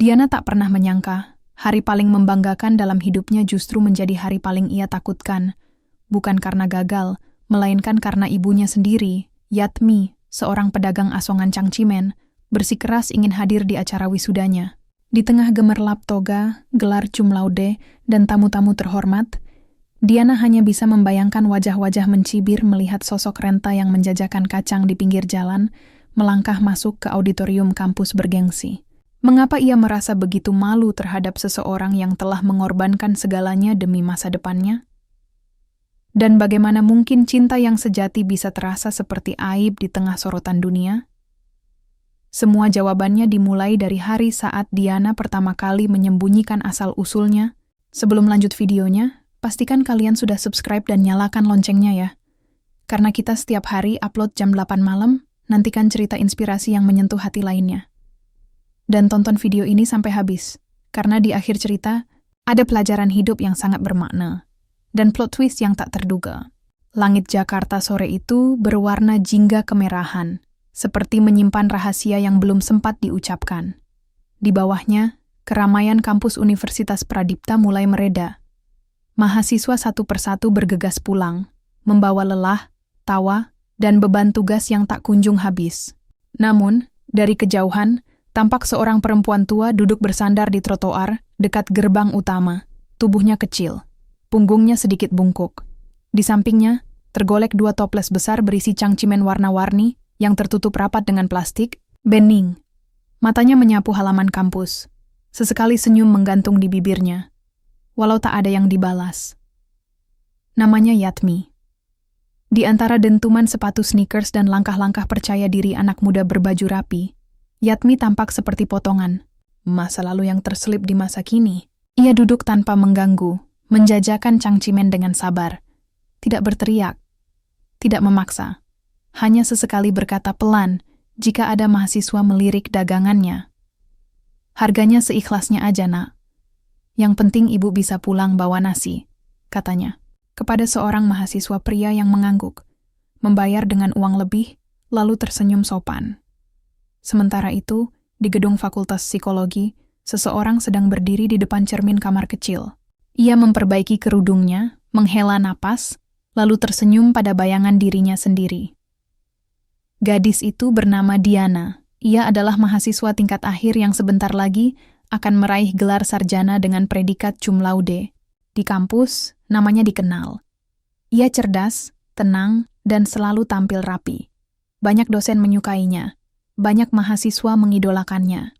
Diana tak pernah menyangka, hari paling membanggakan dalam hidupnya justru menjadi hari paling ia takutkan. Bukan karena gagal, melainkan karena ibunya sendiri, Yatmi, seorang pedagang asongan Changchimen, bersikeras ingin hadir di acara wisudanya. Di tengah gemerlap toga, gelar cum laude, dan tamu-tamu terhormat, Diana hanya bisa membayangkan wajah-wajah mencibir melihat sosok renta yang menjajakan kacang di pinggir jalan, melangkah masuk ke auditorium kampus bergengsi. Mengapa ia merasa begitu malu terhadap seseorang yang telah mengorbankan segalanya demi masa depannya? Dan bagaimana mungkin cinta yang sejati bisa terasa seperti aib di tengah sorotan dunia? Semua jawabannya dimulai dari hari saat Diana pertama kali menyembunyikan asal-usulnya. Sebelum lanjut videonya, pastikan kalian sudah subscribe dan nyalakan loncengnya ya. Karena kita setiap hari upload jam 8 malam, nantikan cerita inspirasi yang menyentuh hati lainnya. Dan tonton video ini sampai habis, karena di akhir cerita, ada pelajaran hidup yang sangat bermakna, dan plot twist yang tak terduga. Langit Jakarta sore itu berwarna jingga kemerahan, seperti menyimpan rahasia yang belum sempat diucapkan. Di bawahnya, keramaian kampus Universitas Pradipta mulai mereda. Mahasiswa satu persatu bergegas pulang, membawa lelah, tawa, dan beban tugas yang tak kunjung habis. Namun, dari kejauhan, tampak seorang perempuan tua duduk bersandar di trotoar dekat gerbang utama. Tubuhnya kecil, punggungnya sedikit bungkuk. Di sampingnya, tergolek dua toples besar berisi cangcimen warna-warni yang tertutup rapat dengan plastik. Bening. Matanya menyapu halaman kampus. Sesekali senyum menggantung di bibirnya, walau tak ada yang dibalas. Namanya Yatmi. Di antara dentuman sepatu sneakers dan langkah-langkah percaya diri anak muda berbaju rapi, Yatmi tampak seperti potongan masa lalu yang terselip di masa kini. Ia duduk tanpa mengganggu, menjajakan cangcimen dengan sabar. Tidak berteriak, tidak memaksa. Hanya sesekali berkata pelan jika ada mahasiswa melirik dagangannya. Harganya seikhlasnya aja, nak. Yang penting ibu bisa pulang bawa nasi, katanya. Kepada seorang mahasiswa pria yang mengangguk, membayar dengan uang lebih, lalu tersenyum sopan. Sementara itu, di gedung Fakultas Psikologi, seseorang sedang berdiri di depan cermin kamar kecil. Ia memperbaiki kerudungnya, menghela napas, lalu tersenyum pada bayangan dirinya sendiri. Gadis itu bernama Diana. Ia adalah mahasiswa tingkat akhir yang sebentar lagi akan meraih gelar sarjana dengan predikat cum laude. Di kampus, namanya dikenal. Ia cerdas, tenang, dan selalu tampil rapi. Banyak dosen menyukainya. Banyak mahasiswa mengidolakannya.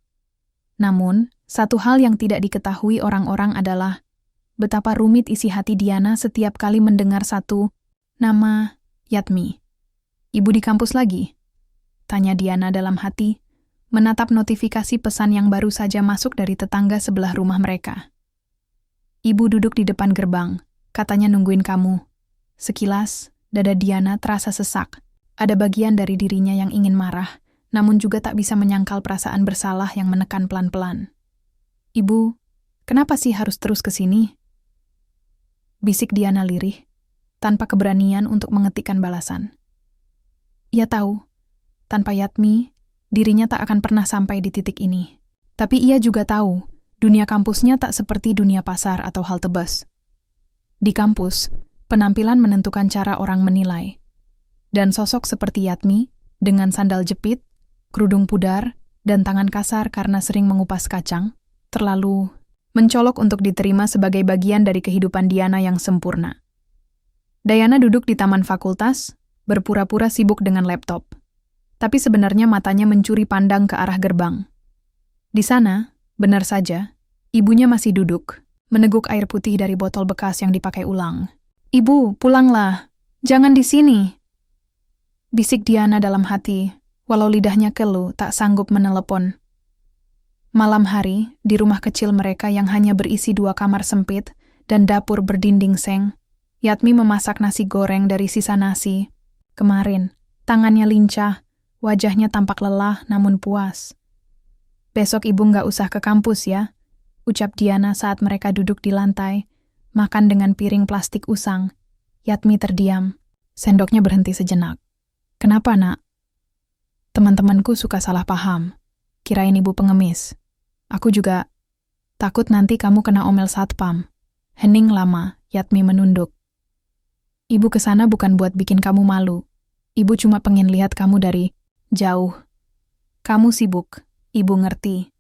Namun, satu hal yang tidak diketahui orang-orang adalah betapa rumit isi hati Diana setiap kali mendengar satu nama Yatmi. Ibu di kampus lagi? Tanya Diana dalam hati, menatap notifikasi pesan yang baru saja masuk dari tetangga sebelah rumah mereka. Ibu duduk di depan gerbang, katanya nungguin kamu. Sekilas, dada Diana terasa sesak. Ada bagian dari dirinya yang ingin marah, namun juga tak bisa menyangkal perasaan bersalah yang menekan pelan-pelan. Ibu, kenapa sih harus terus ke sini? Bisik Diana lirih, tanpa keberanian untuk mengetikkan balasan. Ia tahu, tanpa Yatmi, dirinya tak akan pernah sampai di titik ini. Tapi ia juga tahu, dunia kampusnya tak seperti dunia pasar atau halte bus. Di kampus, penampilan menentukan cara orang menilai. Dan sosok seperti Yatmi, dengan sandal jepit, kerudung pudar, dan tangan kasar karena sering mengupas kacang, terlalu mencolok untuk diterima sebagai bagian dari kehidupan Diana yang sempurna. Diana duduk di taman fakultas, berpura-pura sibuk dengan laptop. Tapi sebenarnya matanya mencuri pandang ke arah gerbang. Di sana, benar saja, ibunya masih duduk, meneguk air putih dari botol bekas yang dipakai ulang. Ibu, pulanglah. Jangan di sini. Bisik Diana dalam hati, walau lidahnya keluh tak sanggup menelepon. Malam hari, di rumah kecil mereka yang hanya berisi 2 kamar sempit dan dapur berdinding seng, Yatmi memasak nasi goreng dari sisa nasi. Kemarin, tangannya lincah, wajahnya tampak lelah namun puas. Besok ibu nggak usah ke kampus ya, ucap Diana saat mereka duduk di lantai, makan dengan piring plastik usang. Yatmi terdiam, sendoknya berhenti sejenak. Kenapa, nak? Teman-temanku suka salah paham. Kirain ibu pengemis. Aku juga takut nanti kamu kena omel satpam. Hening lama, Yatmi menunduk. Ibu kesana bukan buat bikin kamu malu. Ibu cuma pengen lihat kamu dari jauh. Kamu sibuk, ibu ngerti.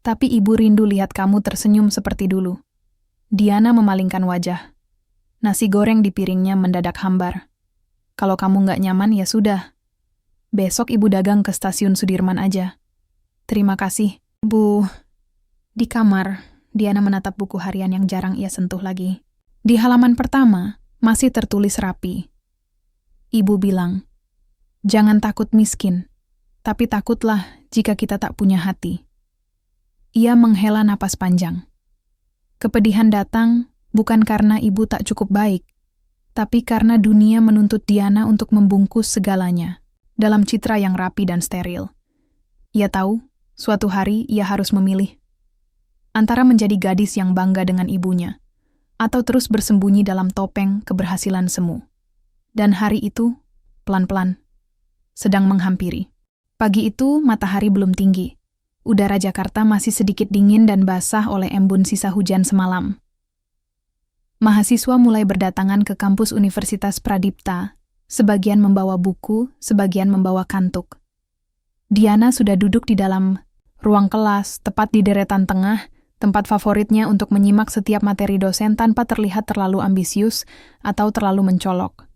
Tapi ibu rindu lihat kamu tersenyum seperti dulu. Diana memalingkan wajah. Nasi goreng di piringnya mendadak hambar. Kalau kamu nggak nyaman ya sudah. Besok ibu dagang ke stasiun Sudirman aja. Terima kasih, Bu. Di kamar, Diana menatap buku harian yang jarang ia sentuh lagi. Di halaman pertama, masih tertulis rapi. Ibu bilang, jangan takut miskin, tapi takutlah jika kita tak punya hati. Ia menghela napas panjang. Kepedihan datang bukan karena ibu tak cukup baik, tapi karena dunia menuntut Diana untuk membungkus segalanya dalam citra yang rapi dan steril. Ia tahu, suatu hari ia harus memilih antara menjadi gadis yang bangga dengan ibunya, atau terus bersembunyi dalam topeng keberhasilan semu. Dan hari itu, pelan-pelan, sedang menghampiri. Pagi itu, matahari belum tinggi. Udara Jakarta masih sedikit dingin dan basah oleh embun sisa hujan semalam. Mahasiswa mulai berdatangan ke kampus Universitas Pradipta, sebagian membawa buku, sebagian membawa kantuk. Diana sudah duduk di dalam ruang kelas, tepat di deretan tengah, tempat favoritnya untuk menyimak setiap materi dosen tanpa terlihat terlalu ambisius atau terlalu mencolok.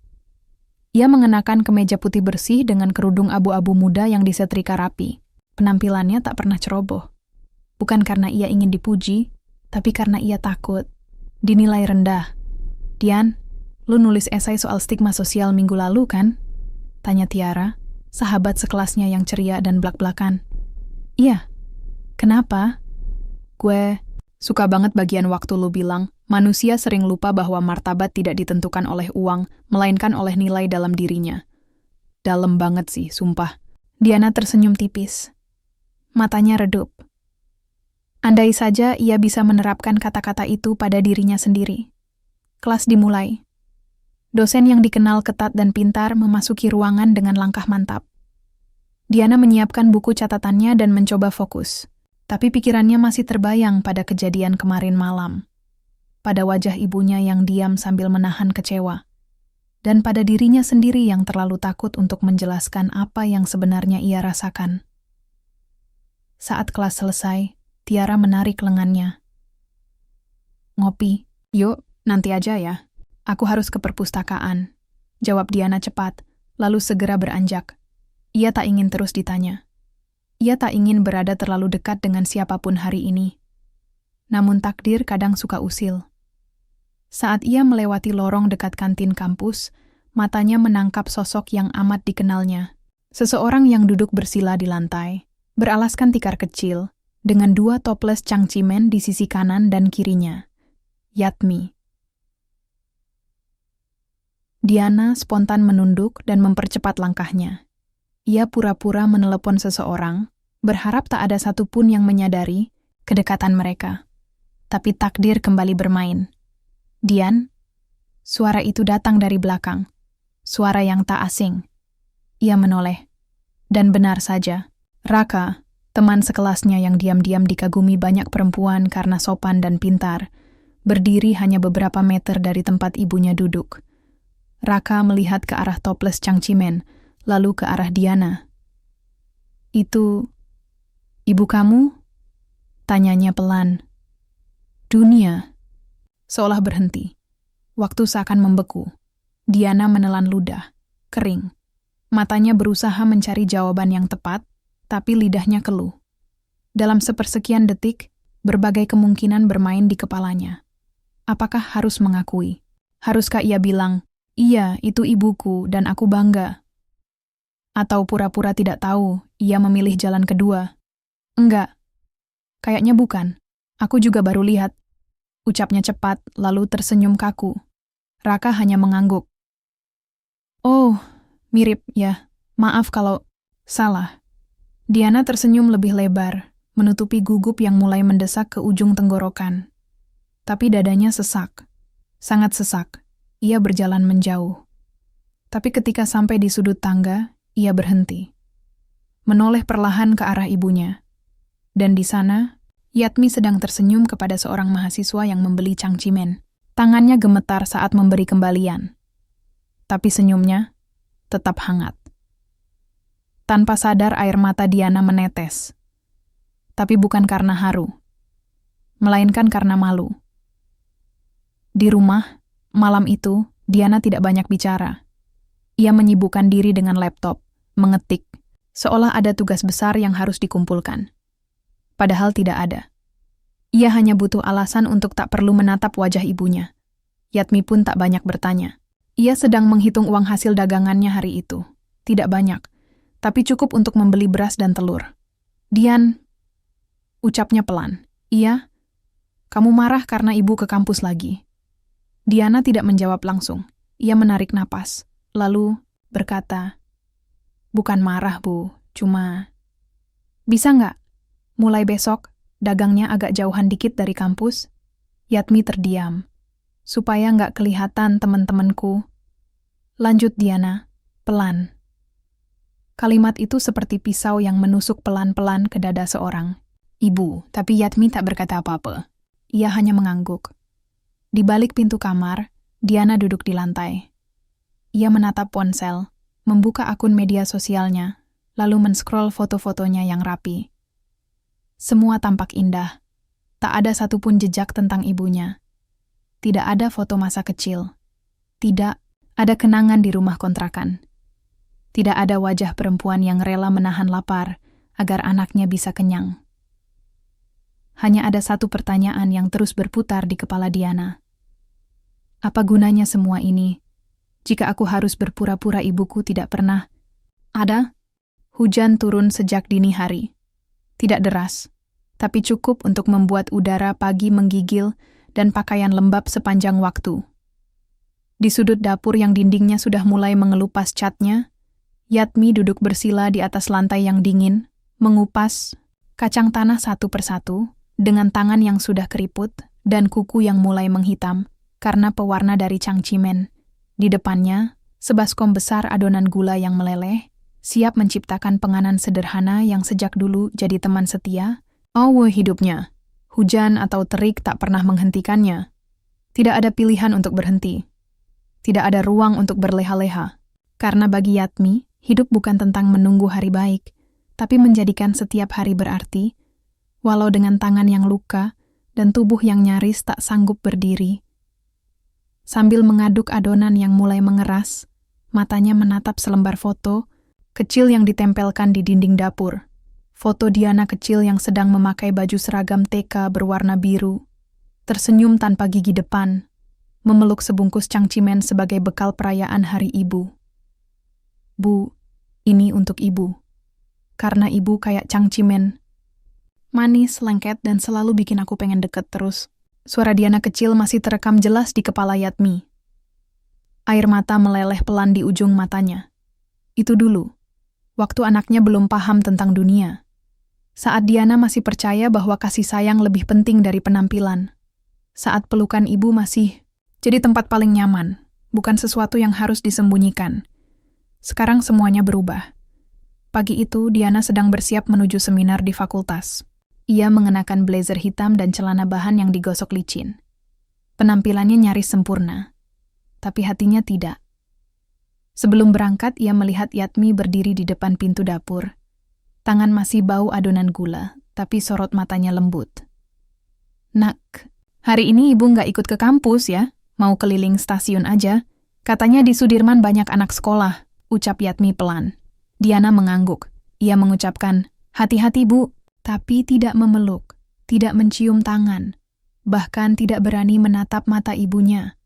Ia mengenakan kemeja putih bersih dengan kerudung abu-abu muda yang disetrika rapi. Penampilannya tak pernah ceroboh. Bukan karena ia ingin dipuji, tapi karena ia takut dinilai rendah. Dian, lu nulis esai soal stigma sosial minggu lalu kan? Tanya Tiara, sahabat sekelasnya yang ceria dan blak-blakan. Iya. Kenapa? Gue suka banget bagian waktu lu bilang, manusia sering lupa bahwa martabat tidak ditentukan oleh uang, melainkan oleh nilai dalam dirinya. Dalam banget sih, sumpah. Diana tersenyum tipis. Matanya redup. Andai saja ia bisa menerapkan kata-kata itu pada dirinya sendiri. Kelas dimulai. Dosen yang dikenal ketat dan pintar memasuki ruangan dengan langkah mantap. Diana menyiapkan buku catatannya dan mencoba fokus. Tapi pikirannya masih terbayang pada kejadian kemarin malam. Pada wajah ibunya yang diam sambil menahan kecewa. Dan pada dirinya sendiri yang terlalu takut untuk menjelaskan apa yang sebenarnya ia rasakan. Saat kelas selesai, Tiara menarik lengannya. Ngopi, yuk, nanti aja ya. Aku harus ke perpustakaan. Jawab Diana cepat, lalu segera beranjak. Ia tak ingin terus ditanya. Ia tak ingin berada terlalu dekat dengan siapapun hari ini. Namun takdir kadang suka usil. Saat ia melewati lorong dekat kantin kampus, matanya menangkap sosok yang amat dikenalnya. Seseorang yang duduk bersila di lantai, beralaskan tikar kecil, dengan 2 toples cangcimen di sisi kanan dan kirinya. Yatmi. Diana spontan menunduk dan mempercepat langkahnya. Ia pura-pura menelepon seseorang, berharap tak ada satupun yang menyadari kedekatan mereka. Tapi takdir kembali bermain. Dian, suara itu datang dari belakang. Suara yang tak asing. Ia menoleh. Dan benar saja, Raka, teman sekelasnya yang diam-diam dikagumi banyak perempuan karena sopan dan pintar, berdiri hanya beberapa meter dari tempat ibunya duduk. Raka melihat ke arah toples cangcimen, lalu ke arah Diana. Itu ibu kamu? Tanyanya pelan. Dunia. Seolah berhenti. Waktu seakan membeku. Diana menelan ludah, kering. Matanya berusaha mencari jawaban yang tepat, tapi lidahnya keluh. Dalam sepersekian detik, berbagai kemungkinan bermain di kepalanya. Apakah harus mengakui? Haruskah ia bilang, iya, itu ibuku dan aku bangga? Atau pura-pura tidak tahu, ia memilih jalan kedua? Enggak. Kayaknya bukan. Aku juga baru lihat. Ucapnya cepat, lalu tersenyum kaku. Raka hanya mengangguk. Oh, mirip ya. Maaf kalau salah. Diana tersenyum lebih lebar, menutupi gugup yang mulai mendesak ke ujung tenggorokan. Tapi dadanya sesak. Sangat sesak. Ia berjalan menjauh. Tapi ketika sampai di sudut tangga, ia berhenti. Menoleh perlahan ke arah ibunya. Dan di sana, Yatmi sedang tersenyum kepada seorang mahasiswa yang membeli cangcimen. Tangannya gemetar saat memberi kembalian. Tapi senyumnya tetap hangat. Tanpa sadar air mata Diana menetes. Tapi bukan karena haru, melainkan karena malu. Di rumah, malam itu, Diana tidak banyak bicara. Ia menyibukkan diri dengan laptop, mengetik, seolah ada tugas besar yang harus dikumpulkan. Padahal tidak ada. Ia hanya butuh alasan untuk tak perlu menatap wajah ibunya. Yatmi pun tak banyak bertanya. Ia sedang menghitung uang hasil dagangannya hari itu. Tidak banyak, tapi cukup untuk membeli beras dan telur. Dian, ucapnya pelan. Iya, kamu marah karena ibu ke kampus lagi. Diana tidak menjawab langsung. Ia menarik napas, lalu berkata, bukan marah, Bu, cuma... Bisa nggak? Mulai besok, dagangnya agak jauhan dikit dari kampus. Yatmi terdiam. Supaya nggak kelihatan teman-temanku. Lanjut Diana, pelan. Kalimat itu seperti pisau yang menusuk pelan-pelan ke dada seorang ibu, tapi Yatmi tak berkata apa-apa. Ia hanya mengangguk. Di balik pintu kamar, Diana duduk di lantai. Ia menatap ponsel, membuka akun media sosialnya, lalu men-scroll foto-fotonya yang rapi. Semua tampak indah. Tak ada satupun jejak tentang ibunya. Tidak ada foto masa kecil. Tidak ada kenangan di rumah kontrakan. Tidak ada wajah perempuan yang rela menahan lapar agar anaknya bisa kenyang. Hanya ada satu pertanyaan yang terus berputar di kepala Diana. Apa gunanya semua ini jika aku harus berpura-pura ibuku tidak pernah ada? Hujan turun sejak dini hari. Tidak deras, tapi cukup untuk membuat udara pagi menggigil dan pakaian lembab sepanjang waktu. Di sudut dapur yang dindingnya sudah mulai mengelupas catnya, Yatmi duduk bersila di atas lantai yang dingin, mengupas kacang tanah satu persatu dengan tangan yang sudah keriput dan kuku yang mulai menghitam karena pewarna dari cangcimen. Di depannya, sebaskom besar adonan gula yang meleleh, siap menciptakan penganan sederhana yang sejak dulu jadi teman setia. Hidupnya. Hujan atau terik tak pernah menghentikannya. Tidak ada pilihan untuk berhenti. Tidak ada ruang untuk berleha-leha. Karena bagi Yatmi, hidup bukan tentang menunggu hari baik, tapi menjadikan setiap hari berarti, walau dengan tangan yang luka dan tubuh yang nyaris tak sanggup berdiri. Sambil mengaduk adonan yang mulai mengeras, matanya menatap selembar foto kecil yang ditempelkan di dinding dapur. Foto Diana kecil yang sedang memakai baju seragam TK berwarna biru, tersenyum tanpa gigi depan, memeluk sebungkus cangcimen sebagai bekal perayaan Hari Ibu. Bu, ini untuk ibu. Karena ibu kayak cangcimen. Manis, lengket, dan selalu bikin aku pengen deket terus. Suara Diana kecil masih terekam jelas di kepala Yatmi. Air mata meleleh pelan di ujung matanya. Itu dulu, waktu anaknya belum paham tentang dunia. Saat Diana masih percaya bahwa kasih sayang lebih penting dari penampilan. Saat pelukan ibu masih jadi tempat paling nyaman, bukan sesuatu yang harus disembunyikan. Sekarang semuanya berubah. Pagi itu, Diana sedang bersiap menuju seminar di fakultas. Ia mengenakan blazer hitam dan celana bahan yang digosok licin. Penampilannya nyaris sempurna, tapi hatinya tidak. Sebelum berangkat, ia melihat Yatmi berdiri di depan pintu dapur. Tangan masih bau adonan gula, tapi sorot matanya lembut. Nak, hari ini ibu nggak ikut ke kampus ya? Mau keliling stasiun aja? Katanya di Sudirman banyak anak sekolah, ucap Yatmi pelan. Diana mengangguk. Ia mengucapkan, hati-hati bu, tapi tidak memeluk, tidak mencium tangan, bahkan tidak berani menatap mata ibunya.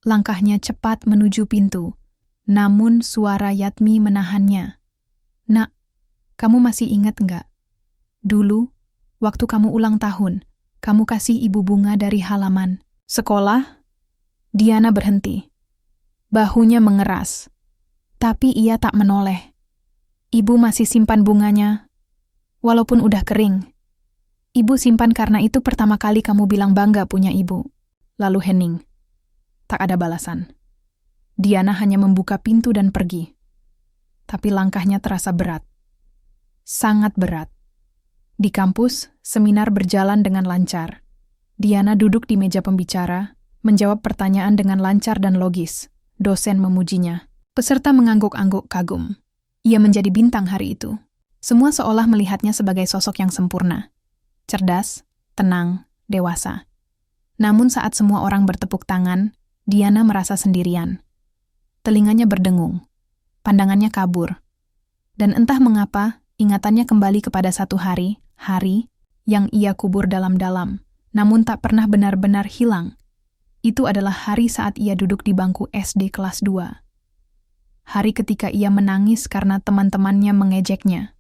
Langkahnya cepat menuju pintu, namun suara Yatmi menahannya. Nak, kamu masih ingat nggak? Dulu, waktu kamu ulang tahun, kamu kasih ibu bunga dari halaman sekolah? Diana berhenti. Bahunya mengeras. Tapi ia tak menoleh. Ibu masih simpan bunganya, walaupun udah kering. Ibu simpan karena itu pertama kali kamu bilang bangga punya ibu. Lalu hening. Tak ada balasan. Diana hanya membuka pintu dan pergi. Tapi langkahnya terasa berat. Sangat berat. Di kampus, seminar berjalan dengan lancar. Diana duduk di meja pembicara, menjawab pertanyaan dengan lancar dan logis. Dosen memujinya. Peserta mengangguk-angguk kagum. Ia menjadi bintang hari itu. Semua seolah melihatnya sebagai sosok yang sempurna. Cerdas, tenang, dewasa. Namun saat semua orang bertepuk tangan, Diana merasa sendirian. Telinganya berdengung. Pandangannya kabur. Dan entah mengapa, ingatannya kembali kepada satu hari yang ia kubur dalam-dalam, namun tak pernah benar-benar hilang. Itu adalah hari saat ia duduk di bangku SD kelas 2. Hari ketika ia menangis karena teman-temannya mengejeknya.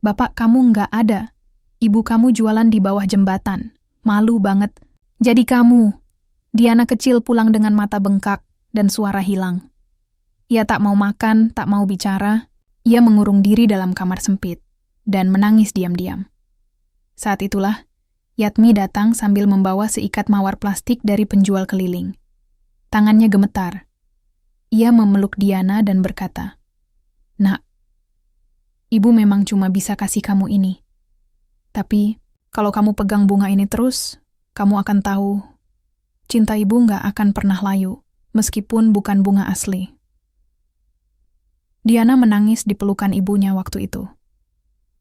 "Bapak kamu nggak ada. Ibu kamu jualan di bawah jembatan. Malu banget. Jadi kamu." Diana kecil pulang dengan mata bengkak dan suara hilang. Ia tak mau makan, tak mau bicara. Ia mengurung diri dalam kamar sempit dan menangis diam-diam. Saat itulah, Yatmi datang sambil membawa seikat mawar plastik dari penjual keliling. Tangannya gemetar. Ia memeluk Diana dan berkata, "Nak, ibu memang cuma bisa kasih kamu ini. Tapi, kalau kamu pegang bunga ini terus, kamu akan tahu, cinta ibu nggak akan pernah layu, meskipun bukan bunga asli." Diana menangis di pelukan ibunya waktu itu.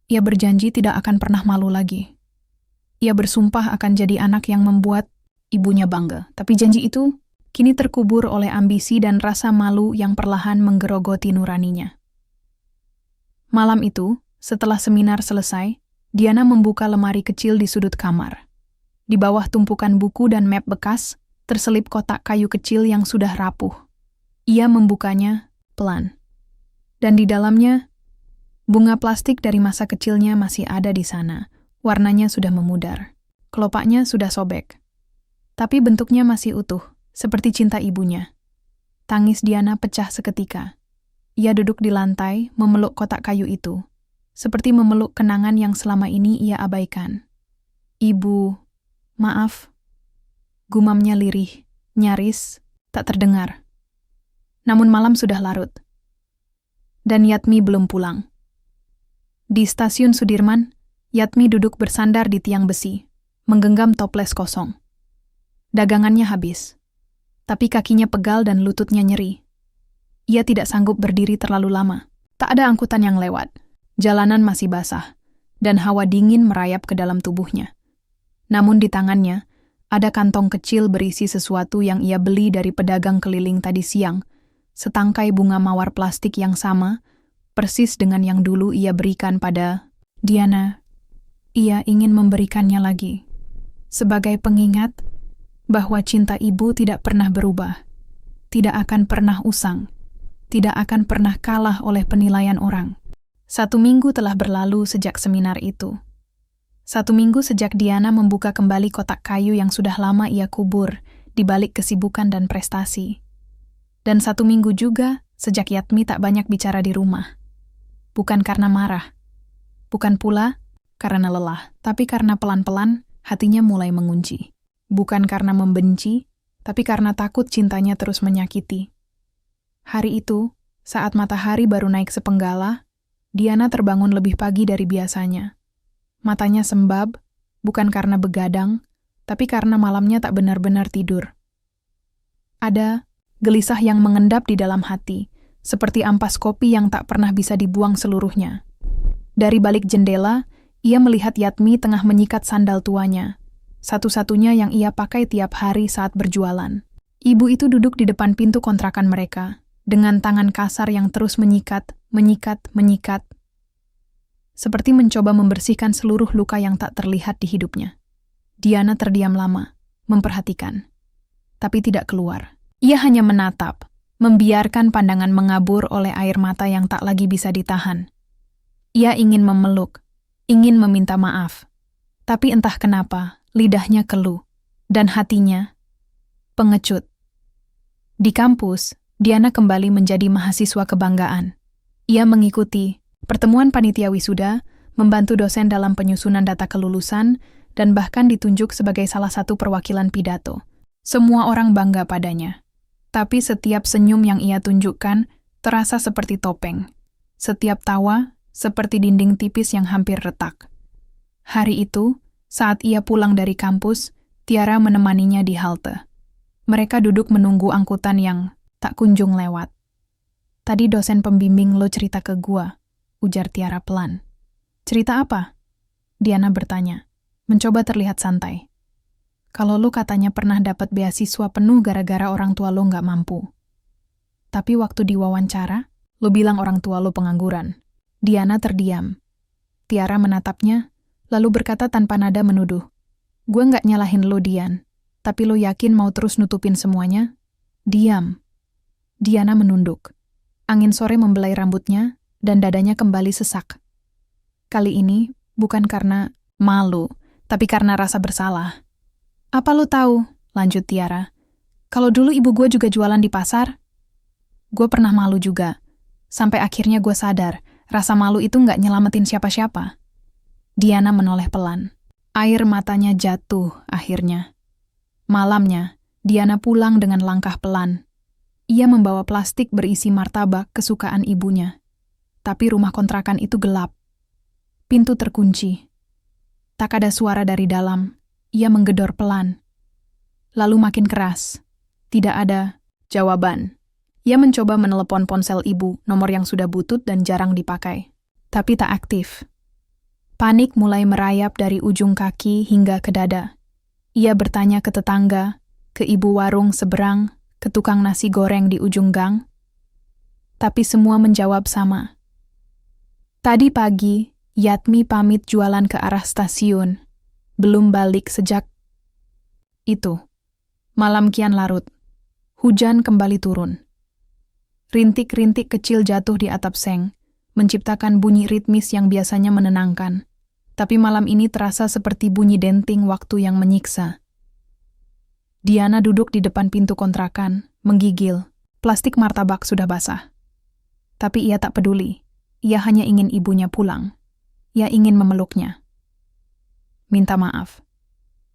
Ia berjanji tidak akan pernah malu lagi. Ia bersumpah akan jadi anak yang membuat ibunya bangga. Tapi janji itu kini terkubur oleh ambisi dan rasa malu yang perlahan menggerogoti nuraninya. Malam itu, setelah seminar selesai, Diana membuka lemari kecil di sudut kamar. Di bawah tumpukan buku dan map bekas, terselip kotak kayu kecil yang sudah rapuh. Ia membukanya pelan. Dan di dalamnya, bunga plastik dari masa kecilnya masih ada di sana. Warnanya sudah memudar. Kelopaknya sudah sobek. Tapi bentuknya masih utuh, seperti cinta ibunya. Tangis Diana pecah seketika. Ia duduk di lantai, memeluk kotak kayu itu. Seperti memeluk kenangan yang selama ini ia abaikan. "Ibu, maaf." Gumamnya lirih, nyaris, tak terdengar. Namun malam sudah larut. Dan Yatmi belum pulang. Di stasiun Sudirman, Yatmi duduk bersandar di tiang besi, menggenggam toples kosong. Dagangannya habis, tapi kakinya pegal dan lututnya nyeri. Ia tidak sanggup berdiri terlalu lama. Tak ada angkutan yang lewat, jalanan masih basah, dan hawa dingin merayap ke dalam tubuhnya. Namun di tangannya, ada kantong kecil berisi sesuatu yang ia beli dari pedagang keliling tadi siang, setangkai bunga mawar plastik yang sama, persis dengan yang dulu ia berikan pada Diana. Ia ingin memberikannya lagi, sebagai pengingat bahwa cinta ibu tidak pernah berubah, tidak akan pernah usang, tidak akan pernah kalah oleh penilaian orang. 1 minggu telah berlalu sejak seminar itu. 1 minggu sejak Diana membuka kembali kotak kayu yang sudah lama ia kubur di balik kesibukan dan prestasi. Dan 1 minggu juga sejak Yatmi tak banyak bicara di rumah. Bukan karena marah, bukan pula karena lelah, tapi karena pelan-pelan hatinya mulai mengunci. Bukan karena membenci, tapi karena takut cintanya terus menyakiti. Hari itu, saat matahari baru naik sepenggala, Diana terbangun lebih pagi dari biasanya. Matanya sembab, bukan karena begadang, tapi karena malamnya tak benar-benar tidur. Ada gelisah yang mengendap di dalam hati, seperti ampas kopi yang tak pernah bisa dibuang seluruhnya. Dari balik jendela, ia melihat Yatmi tengah menyikat sandal tuanya, satu-satunya yang ia pakai tiap hari saat berjualan. Ibu itu duduk di depan pintu kontrakan mereka, dengan tangan kasar yang terus menyikat, seperti mencoba membersihkan seluruh luka yang tak terlihat di hidupnya. Diana terdiam lama, memperhatikan, tapi tidak keluar. Ia hanya menatap, membiarkan pandangan mengabur oleh air mata yang tak lagi bisa ditahan. Ia ingin memeluk, ingin meminta maaf, tapi entah kenapa lidahnya keluh, dan hatinya pengecut. Di kampus, Diana kembali menjadi mahasiswa kebanggaan. Ia mengikuti pertemuan panitia wisuda, membantu dosen dalam penyusunan data kelulusan, dan bahkan ditunjuk sebagai salah satu perwakilan pidato. Semua orang bangga padanya. Tapi setiap senyum yang ia tunjukkan terasa seperti topeng. Setiap tawa seperti dinding tipis yang hampir retak. Hari itu, saat ia pulang dari kampus, Tiara menemaninya di halte. Mereka duduk menunggu angkutan yang tak kunjung lewat. "Tadi dosen pembimbing lo cerita ke gua," ujar Tiara pelan. "Cerita apa?" Diana bertanya, mencoba terlihat santai. "Kalau lo katanya pernah dapat beasiswa penuh gara-gara orang tua lo nggak mampu. Tapi waktu diwawancara, lo bilang orang tua lo pengangguran." Diana terdiam. Tiara menatapnya, lalu berkata tanpa nada menuduh, "Gue nggak nyalahin lo, Dian. Tapi lo yakin mau terus nutupin semuanya?" "Diam." Diana menunduk. Angin sore membelai rambutnya, dan dadanya kembali sesak. Kali ini, bukan karena malu, tapi karena rasa bersalah. "Apa lo tahu?" lanjut Tiara. "Kalau dulu ibu gue juga jualan di pasar, gue pernah malu juga. Sampai akhirnya gue sadar, rasa malu itu nggak nyelamatin siapa-siapa." Diana menoleh pelan. Air matanya jatuh akhirnya. Malamnya, Diana pulang dengan langkah pelan. Ia membawa plastik berisi martabak kesukaan ibunya. Tapi rumah kontrakan itu gelap. Pintu terkunci. Tak ada suara dari dalam. Ia menggedor pelan. Lalu makin keras. Tidak ada jawaban. Ia mencoba menelepon ponsel ibu, nomor yang sudah butut dan jarang dipakai. Tapi tak aktif. Panik mulai merayap dari ujung kaki hingga ke dada. Ia bertanya ke tetangga, ke ibu warung seberang, ke tukang nasi goreng di ujung gang. Tapi semua menjawab sama. Tadi pagi, Yatmi pamit jualan ke arah stasiun. Belum balik sejak itu. Malam kian larut. Hujan kembali turun. Rintik-rintik kecil jatuh di atap seng, menciptakan bunyi ritmis yang biasanya menenangkan. Tapi malam ini terasa seperti bunyi denting waktu yang menyiksa. Diana duduk di depan pintu kontrakan, menggigil. Plastik martabak sudah basah. Tapi ia tak peduli. Ia hanya ingin ibunya pulang. Ia ingin memeluknya. Minta maaf.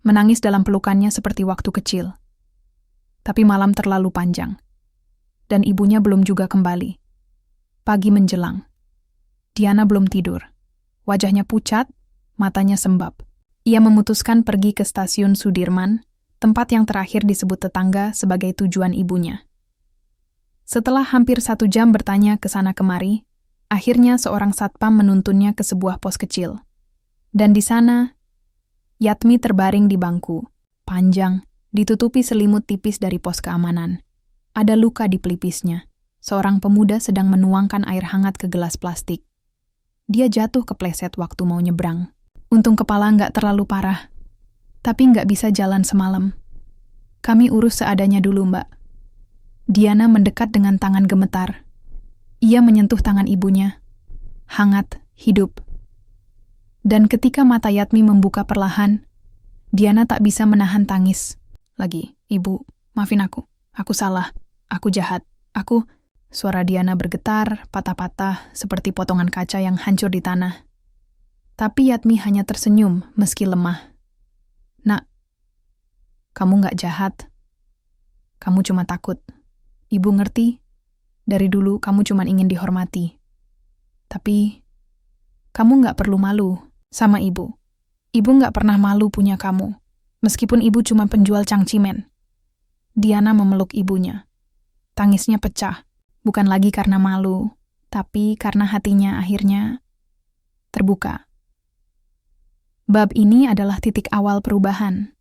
Menangis dalam pelukannya seperti waktu kecil. Tapi malam terlalu panjang. Dan ibunya belum juga kembali. Pagi menjelang. Diana belum tidur. Wajahnya pucat, matanya sembab. Ia memutuskan pergi ke stasiun Sudirman, tempat yang terakhir disebut tetangga sebagai tujuan ibunya. Setelah hampir 1 jam bertanya ke sana kemari, akhirnya seorang satpam menuntunnya ke sebuah pos kecil. Dan di sana, Yatmi terbaring di bangku, panjang, ditutupi selimut tipis dari pos keamanan. Ada luka di pelipisnya. Seorang pemuda sedang menuangkan air hangat ke gelas plastik. Dia jatuh kepleset waktu mau nyebrang. Untung kepala nggak terlalu parah. Tapi nggak bisa jalan semalam. Kami urus seadanya dulu, Mbak. Diana mendekat dengan tangan gemetar. Ia menyentuh tangan ibunya. Hangat, hidup. Dan ketika mata Yatmi membuka perlahan, Diana tak bisa menahan tangis. Lagi, "Ibu, maafin aku. Aku salah. Aku jahat. Aku..." Suara Diana bergetar, patah-patah, seperti potongan kaca yang hancur di tanah. Tapi Yatmi hanya tersenyum, meski lemah. "Nak, kamu nggak jahat. Kamu cuma takut. Ibu ngerti, dari dulu kamu cuma ingin dihormati. Tapi, kamu nggak perlu malu sama ibu. Ibu nggak pernah malu punya kamu, meskipun ibu cuma penjual cangcimen." Diana memeluk ibunya. Tangisnya pecah, bukan lagi karena malu, tapi karena hatinya akhirnya terbuka. Bab ini adalah titik awal perubahan.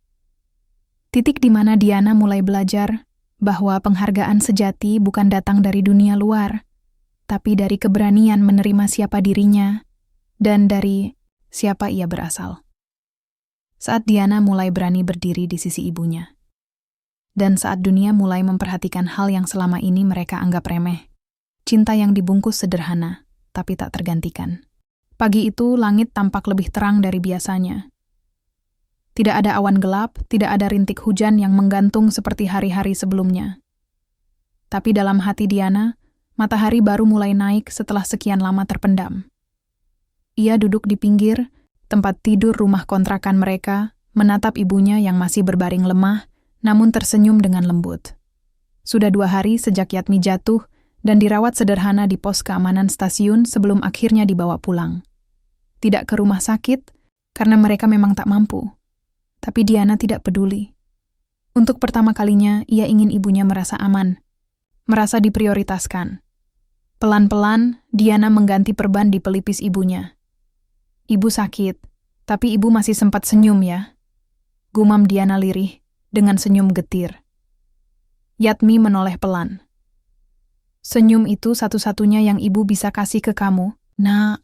Titik di mana Diana mulai belajar bahwa penghargaan sejati bukan datang dari dunia luar, tapi dari keberanian menerima siapa dirinya dan dari siapa ia berasal. Saat Diana mulai berani berdiri di sisi ibunya. Dan saat dunia mulai memperhatikan hal yang selama ini mereka anggap remeh. Cinta yang dibungkus sederhana, tapi tak tergantikan. Pagi itu langit tampak lebih terang dari biasanya. Tidak ada awan gelap, tidak ada rintik hujan yang menggantung seperti hari-hari sebelumnya. Tapi dalam hati Diana, matahari baru mulai naik setelah sekian lama terpendam. Ia duduk di pinggir, tempat tidur rumah kontrakan mereka, menatap ibunya yang masih berbaring lemah, namun tersenyum dengan lembut. Sudah 2 hari sejak Yatmi jatuh, dan dirawat sederhana di pos keamanan stasiun sebelum akhirnya dibawa pulang. Tidak ke rumah sakit, karena mereka memang tak mampu. Tapi Diana tidak peduli. Untuk pertama kalinya, ia ingin ibunya merasa aman, merasa diprioritaskan. Pelan-pelan, Diana mengganti perban di pelipis ibunya. Ibu sakit, tapi ibu masih sempat senyum ya. Gumam Diana lirih, dengan senyum getir. Yatmi menoleh pelan. Senyum itu satu-satunya yang ibu bisa kasih ke kamu, Nak.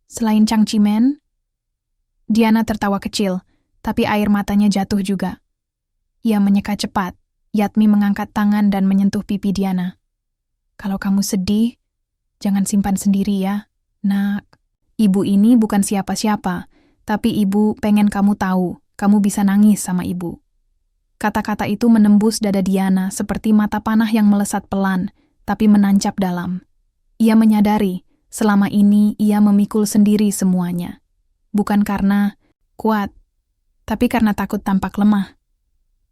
Selain Chang Chimen? Diana tertawa kecil, tapi air matanya jatuh juga. Ia menyeka cepat. Yatmi mengangkat tangan dan menyentuh pipi Diana. Kalau kamu sedih, jangan simpan sendiri ya, Nak. Ibu ini bukan siapa-siapa, tapi ibu pengen kamu tahu, kamu bisa nangis sama ibu. Kata-kata itu menembus dada Diana seperti mata panah yang melesat pelan, tapi menancap dalam. Ia menyadari, selama ini ia memikul sendiri semuanya. Bukan karena kuat, tapi karena takut tampak lemah.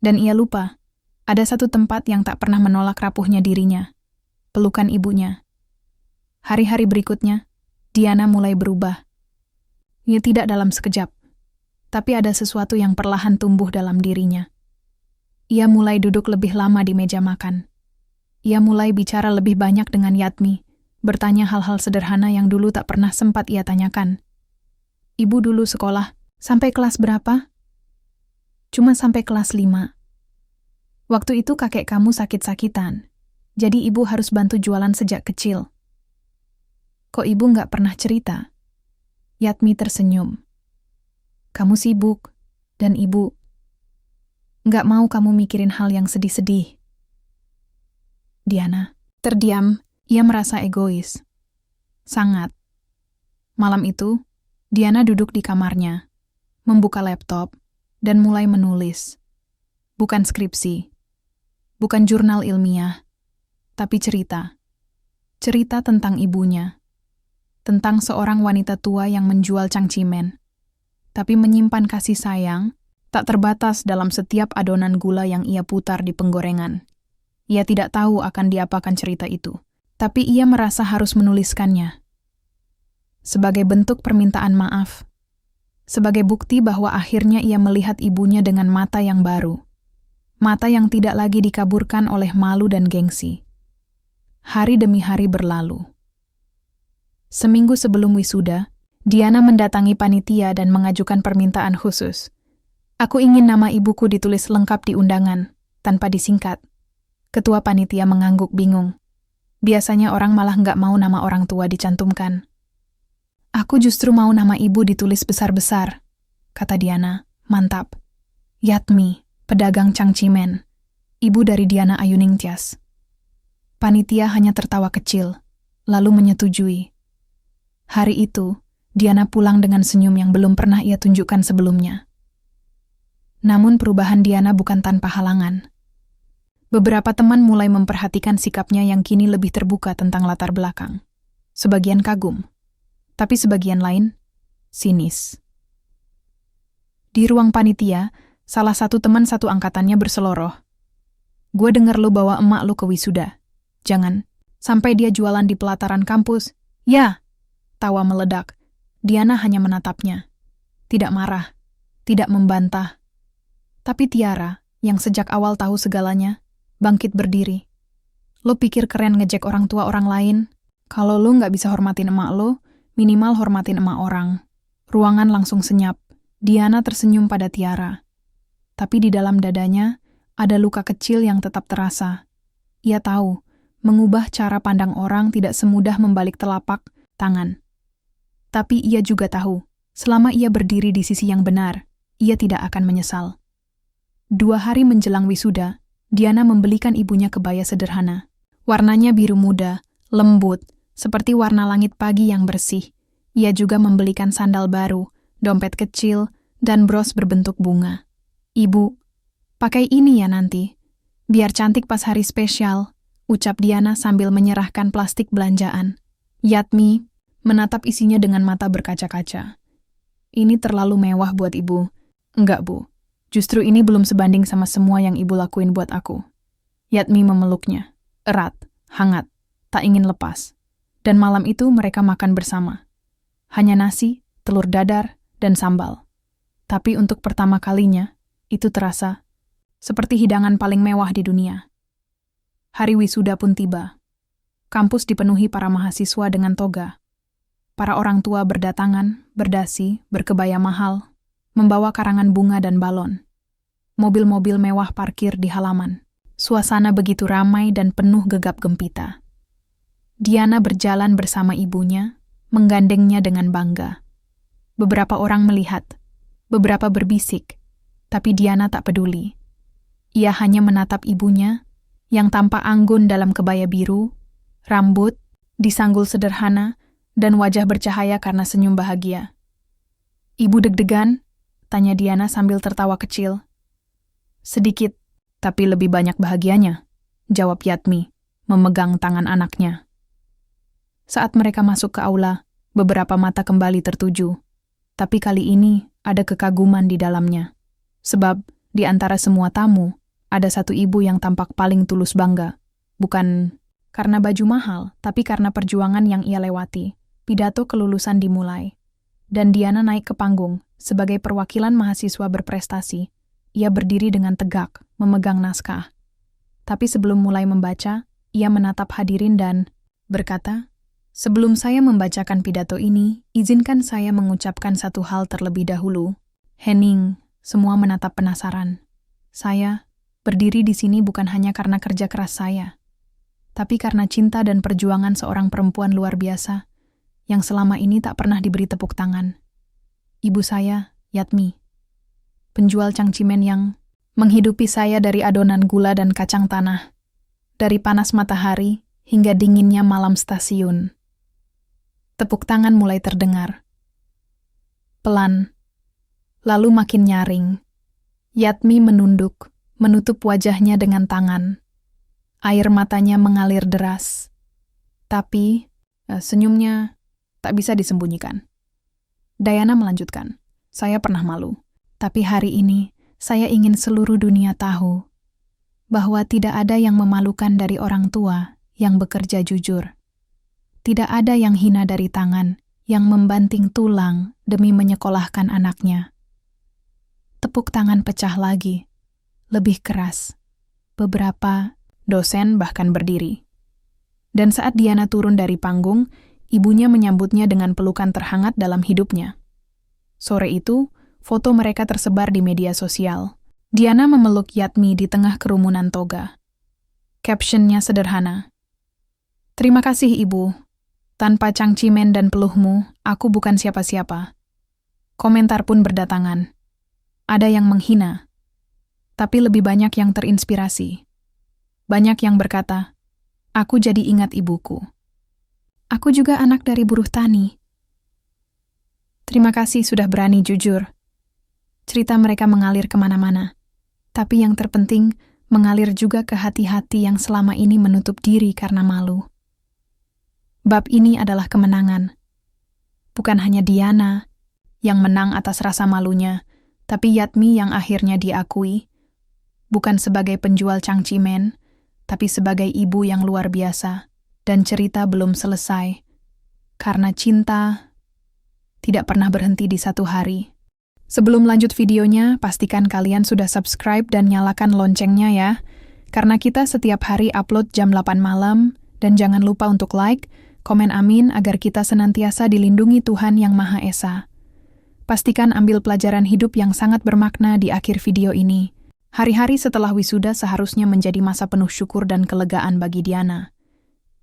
Dan ia lupa, ada satu tempat yang tak pernah menolak rapuhnya dirinya. Pelukan ibunya. Hari-hari berikutnya, Diana mulai berubah. Ia tidak dalam sekejap, tapi ada sesuatu yang perlahan tumbuh dalam dirinya. Ia mulai duduk lebih lama di meja makan. Ia mulai bicara lebih banyak dengan Yatmi, bertanya hal-hal sederhana yang dulu tak pernah sempat ia tanyakan. Ibu dulu sekolah, sampai kelas berapa? Cuma sampai kelas 5. Waktu itu kakek kamu sakit-sakitan. Jadi ibu harus bantu jualan sejak kecil. Kok ibu nggak pernah cerita? Yatmi tersenyum. Kamu sibuk, dan ibu nggak mau kamu mikirin hal yang sedih-sedih. Diana terdiam, ia merasa egois. Sangat. Malam itu, Diana duduk di kamarnya, membuka laptop, dan mulai menulis. Bukan skripsi, bukan jurnal ilmiah, tapi cerita. Cerita tentang ibunya. Tentang seorang wanita tua yang menjual cangcimen. Tapi menyimpan kasih sayang, tak terbatas dalam setiap adonan gula yang ia putar di penggorengan. Ia tidak tahu akan diapakan cerita itu. Tapi ia merasa harus menuliskannya. Sebagai bentuk permintaan maaf. Sebagai bukti bahwa akhirnya ia melihat ibunya dengan mata yang baru. Mata yang tidak lagi dikaburkan oleh malu dan gengsi. Hari demi hari berlalu. Seminggu sebelum wisuda, Diana mendatangi panitia dan mengajukan permintaan khusus. Aku ingin nama ibuku ditulis lengkap di undangan, tanpa disingkat. Ketua panitia mengangguk bingung. Biasanya orang malah nggak mau nama orang tua dicantumkan. Aku justru mau nama ibu ditulis besar-besar, kata Diana, mantap. Yatmi, pedagang cangcimen, ibu dari Diana Ayuningtyas. Panitia hanya tertawa kecil, lalu menyetujui. Hari itu, Diana pulang dengan senyum yang belum pernah ia tunjukkan sebelumnya. Namun perubahan Diana bukan tanpa halangan. Beberapa teman mulai memperhatikan sikapnya yang kini lebih terbuka tentang latar belakang. Sebagian kagum, tapi sebagian lain, sinis. Di ruang panitia, salah satu teman satu angkatannya berseloroh. Gue denger lo bawa emak lo ke wisuda. Jangan, sampai dia jualan di pelataran kampus. Ya, tawa meledak. Diana hanya menatapnya. Tidak marah, tidak membantah. Tapi Tiara, yang sejak awal tahu segalanya, bangkit berdiri. Lo pikir keren ngejek orang tua orang lain? Kalau lo nggak bisa hormatin emak lo, minimal hormatin emak orang. Ruangan langsung senyap. Diana tersenyum pada Tiara. Tapi di dalam dadanya, ada luka kecil yang tetap terasa. Ia tahu, mengubah cara pandang orang tidak semudah membalik telapak tangan. Tapi ia juga tahu, selama ia berdiri di sisi yang benar, ia tidak akan menyesal. 2 hari menjelang wisuda, Diana membelikan ibunya kebaya sederhana. Warnanya biru muda, lembut, seperti warna langit pagi yang bersih. Ia juga membelikan sandal baru, dompet kecil, dan bros berbentuk bunga. Ibu, pakai ini ya nanti. Biar cantik pas hari spesial, ucap Diana sambil menyerahkan plastik belanjaan. Yatmi menatap isinya dengan mata berkaca-kaca. Ini terlalu mewah buat ibu. Enggak, Bu. Justru ini belum sebanding sama semua yang ibu lakuin buat aku. Yatmi memeluknya. Erat, hangat, tak ingin lepas. Dan malam itu mereka makan bersama. Hanya nasi, telur dadar, dan sambal. Tapi untuk pertama kalinya, itu terasa seperti hidangan paling mewah di dunia. Hari wisuda pun tiba. Kampus dipenuhi para mahasiswa dengan toga. Para orang tua berdatangan, berdasi, berkebaya mahal, membawa karangan bunga dan balon. Mobil-mobil mewah parkir di halaman. Suasana begitu ramai dan penuh gegap gempita. Diana berjalan bersama ibunya, menggandengnya dengan bangga. Beberapa orang melihat, beberapa berbisik, tapi Diana tak peduli. Ia hanya menatap ibunya, yang tampak anggun dalam kebaya biru, rambut, disanggul sederhana, dan wajah bercahaya karena senyum bahagia. "Ibu deg-degan?" tanya Diana sambil tertawa kecil. "Sedikit, tapi lebih banyak bahagianya," jawab Yatmi, memegang tangan anaknya. Saat mereka masuk ke aula, beberapa mata kembali tertuju. Tapi kali ini ada kekaguman di dalamnya. Sebab, di antara semua tamu, ada satu ibu yang tampak paling tulus bangga. Bukan karena baju mahal, tapi karena perjuangan yang ia lewati. Pidato kelulusan dimulai. Dan Diana naik ke panggung, sebagai perwakilan mahasiswa berprestasi. Ia berdiri dengan tegak, memegang naskah. Tapi sebelum mulai membaca, ia menatap hadirin dan berkata, "Sebelum saya membacakan pidato ini, izinkan saya mengucapkan satu hal terlebih dahulu." "Henning," semua menatap penasaran. "Saya berdiri di sini bukan hanya karena kerja keras saya, tapi karena cinta dan perjuangan seorang perempuan luar biasa yang selama ini tak pernah diberi tepuk tangan. Ibu saya, Yatmi, penjual cangcimen yang menghidupi saya dari adonan gula dan kacang tanah, dari panas matahari hingga dinginnya malam stasiun." Tepuk tangan mulai terdengar. Pelan, lalu makin nyaring. Yatmi menunduk, menutup wajahnya dengan tangan. Air matanya mengalir deras. Tapi, senyumnya tak bisa disembunyikan. Diana melanjutkan, "Saya pernah malu. Tapi hari ini, saya ingin seluruh dunia tahu bahwa tidak ada yang memalukan dari orang tua yang bekerja jujur. Tidak ada yang hina dari tangan yang membanting tulang demi menyekolahkan anaknya." Tepuk tangan pecah lagi, lebih keras. Beberapa dosen bahkan berdiri. Dan saat Diana turun dari panggung, ibunya menyambutnya dengan pelukan terhangat dalam hidupnya. Sore itu, foto mereka tersebar di media sosial. Diana memeluk Yatmi di tengah kerumunan toga. Captionnya sederhana. "Terima kasih, Ibu. Tanpa cangcimen dan peluhmu, aku bukan siapa-siapa." Komentar pun berdatangan. Ada yang menghina, tapi lebih banyak yang terinspirasi. Banyak yang berkata, "Aku jadi ingat ibuku. Aku juga anak dari buruh tani." Terima kasih sudah berani jujur. Cerita mereka mengalir kemana-mana. Tapi yang terpenting, mengalir juga ke hati-hati yang selama ini menutup diri karena malu. Bab ini adalah kemenangan. Bukan hanya Diana yang menang atas rasa malunya, tapi Yatmi yang akhirnya diakui, bukan sebagai penjual cangcimen, tapi sebagai ibu yang luar biasa, dan cerita belum selesai. Karena cinta tidak pernah berhenti di satu hari. Sebelum lanjut videonya, pastikan kalian sudah subscribe dan nyalakan loncengnya ya, karena kita setiap hari upload jam 8 malam, dan jangan lupa untuk like, komen amin agar kita senantiasa dilindungi Tuhan Yang Maha Esa. Pastikan ambil pelajaran hidup yang sangat bermakna di akhir video ini. Hari-hari setelah wisuda seharusnya menjadi masa penuh syukur dan kelegaan bagi Diana.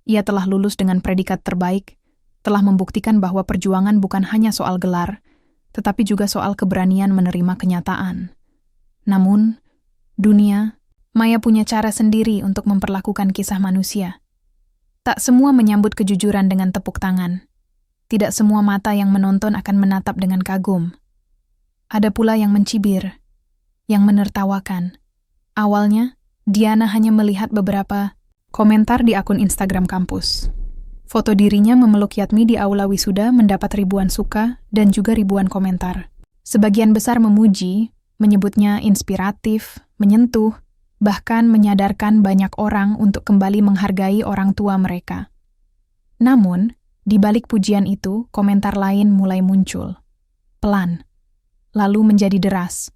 Ia telah lulus dengan predikat terbaik, telah membuktikan bahwa perjuangan bukan hanya soal gelar, tetapi juga soal keberanian menerima kenyataan. Namun, dunia, Maya punya cara sendiri untuk memperlakukan kisah manusia. Tak semua menyambut kejujuran dengan tepuk tangan. Tidak semua mata yang menonton akan menatap dengan kagum. Ada pula yang mencibir, yang menertawakan. Awalnya, Diana hanya melihat beberapa komentar di akun Instagram kampus. Foto dirinya memeluk Yatmi di aula wisuda mendapat ribuan suka dan juga ribuan komentar. Sebagian besar memuji, menyebutnya inspiratif, menyentuh, bahkan menyadarkan banyak orang untuk kembali menghargai orang tua mereka. Namun, di balik pujian itu, komentar lain mulai muncul. Pelan, lalu menjadi deras.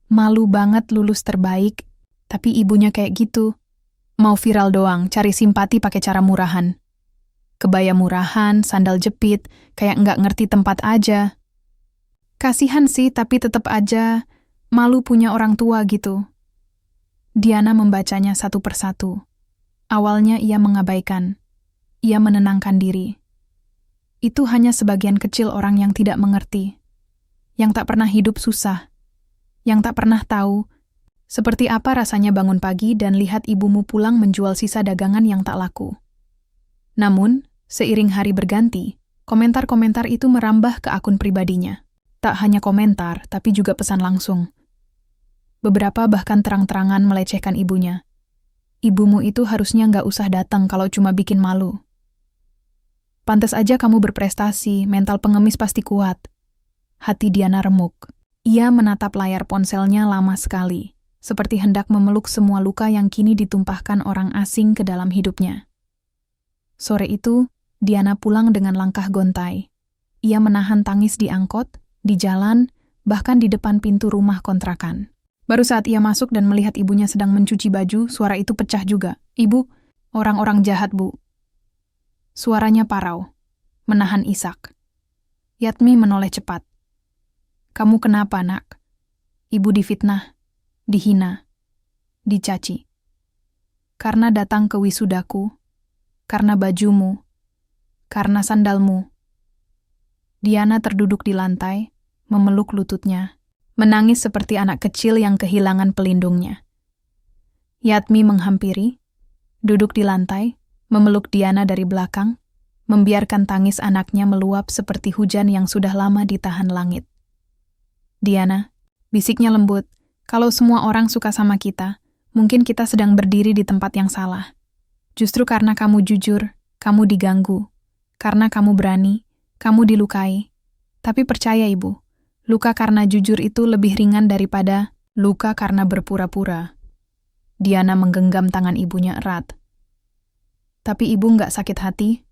Malu banget lulus terbaik, tapi ibunya kayak gitu. Mau viral doang, cari simpati pakai cara murahan. Kebaya murahan, sandal jepit, kayak nggak ngerti tempat aja. Kasihan sih, tapi tetep aja malu punya orang tua gitu. Diana membacanya satu persatu. Awalnya ia mengabaikan. Ia menenangkan diri. Itu hanya sebagian kecil orang yang tidak mengerti. Yang tak pernah hidup susah. Yang tak pernah tahu seperti apa rasanya bangun pagi dan lihat ibumu pulang menjual sisa dagangan yang tak laku. Namun, seiring hari berganti, komentar-komentar itu merambah ke akun pribadinya. Tak hanya komentar, tapi juga pesan langsung. Beberapa bahkan terang-terangan melecehkan ibunya. Ibumu itu harusnya nggak usah datang kalau cuma bikin malu. Pantes aja kamu berprestasi, mental pengemis pasti kuat. Hati Diana remuk. Ia menatap layar ponselnya lama sekali, seperti hendak memeluk semua luka yang kini ditumpahkan orang asing ke dalam hidupnya. Sore itu, Diana pulang dengan langkah gontai. Ia menahan tangis di angkot, di jalan, bahkan di depan pintu rumah kontrakan. Baru saat ia masuk dan melihat ibunya sedang mencuci baju, suara itu pecah juga. "Ibu, orang-orang jahat, Bu." Suaranya parau, menahan isak. Yatmi menoleh cepat. "Kamu kenapa, Nak?" Ibu difitnah, dihina, dicaci. "Karena datang ke wisudaku, karena bajumu, karena sandalmu." Diana terduduk di lantai, memeluk lututnya, menangis seperti anak kecil yang kehilangan pelindungnya. Yatmi menghampiri, duduk di lantai, memeluk Diana dari belakang, membiarkan tangis anaknya meluap seperti hujan yang sudah lama ditahan langit. "Diana," bisiknya lembut, "kalau semua orang suka sama kita, mungkin kita sedang berdiri di tempat yang salah. Justru karena kamu jujur, kamu diganggu. Karena kamu berani, kamu dilukai. Tapi percaya Ibu, luka karena jujur itu lebih ringan daripada luka karena berpura-pura." Diana menggenggam tangan ibunya erat. "Tapi Ibu nggak sakit hati?"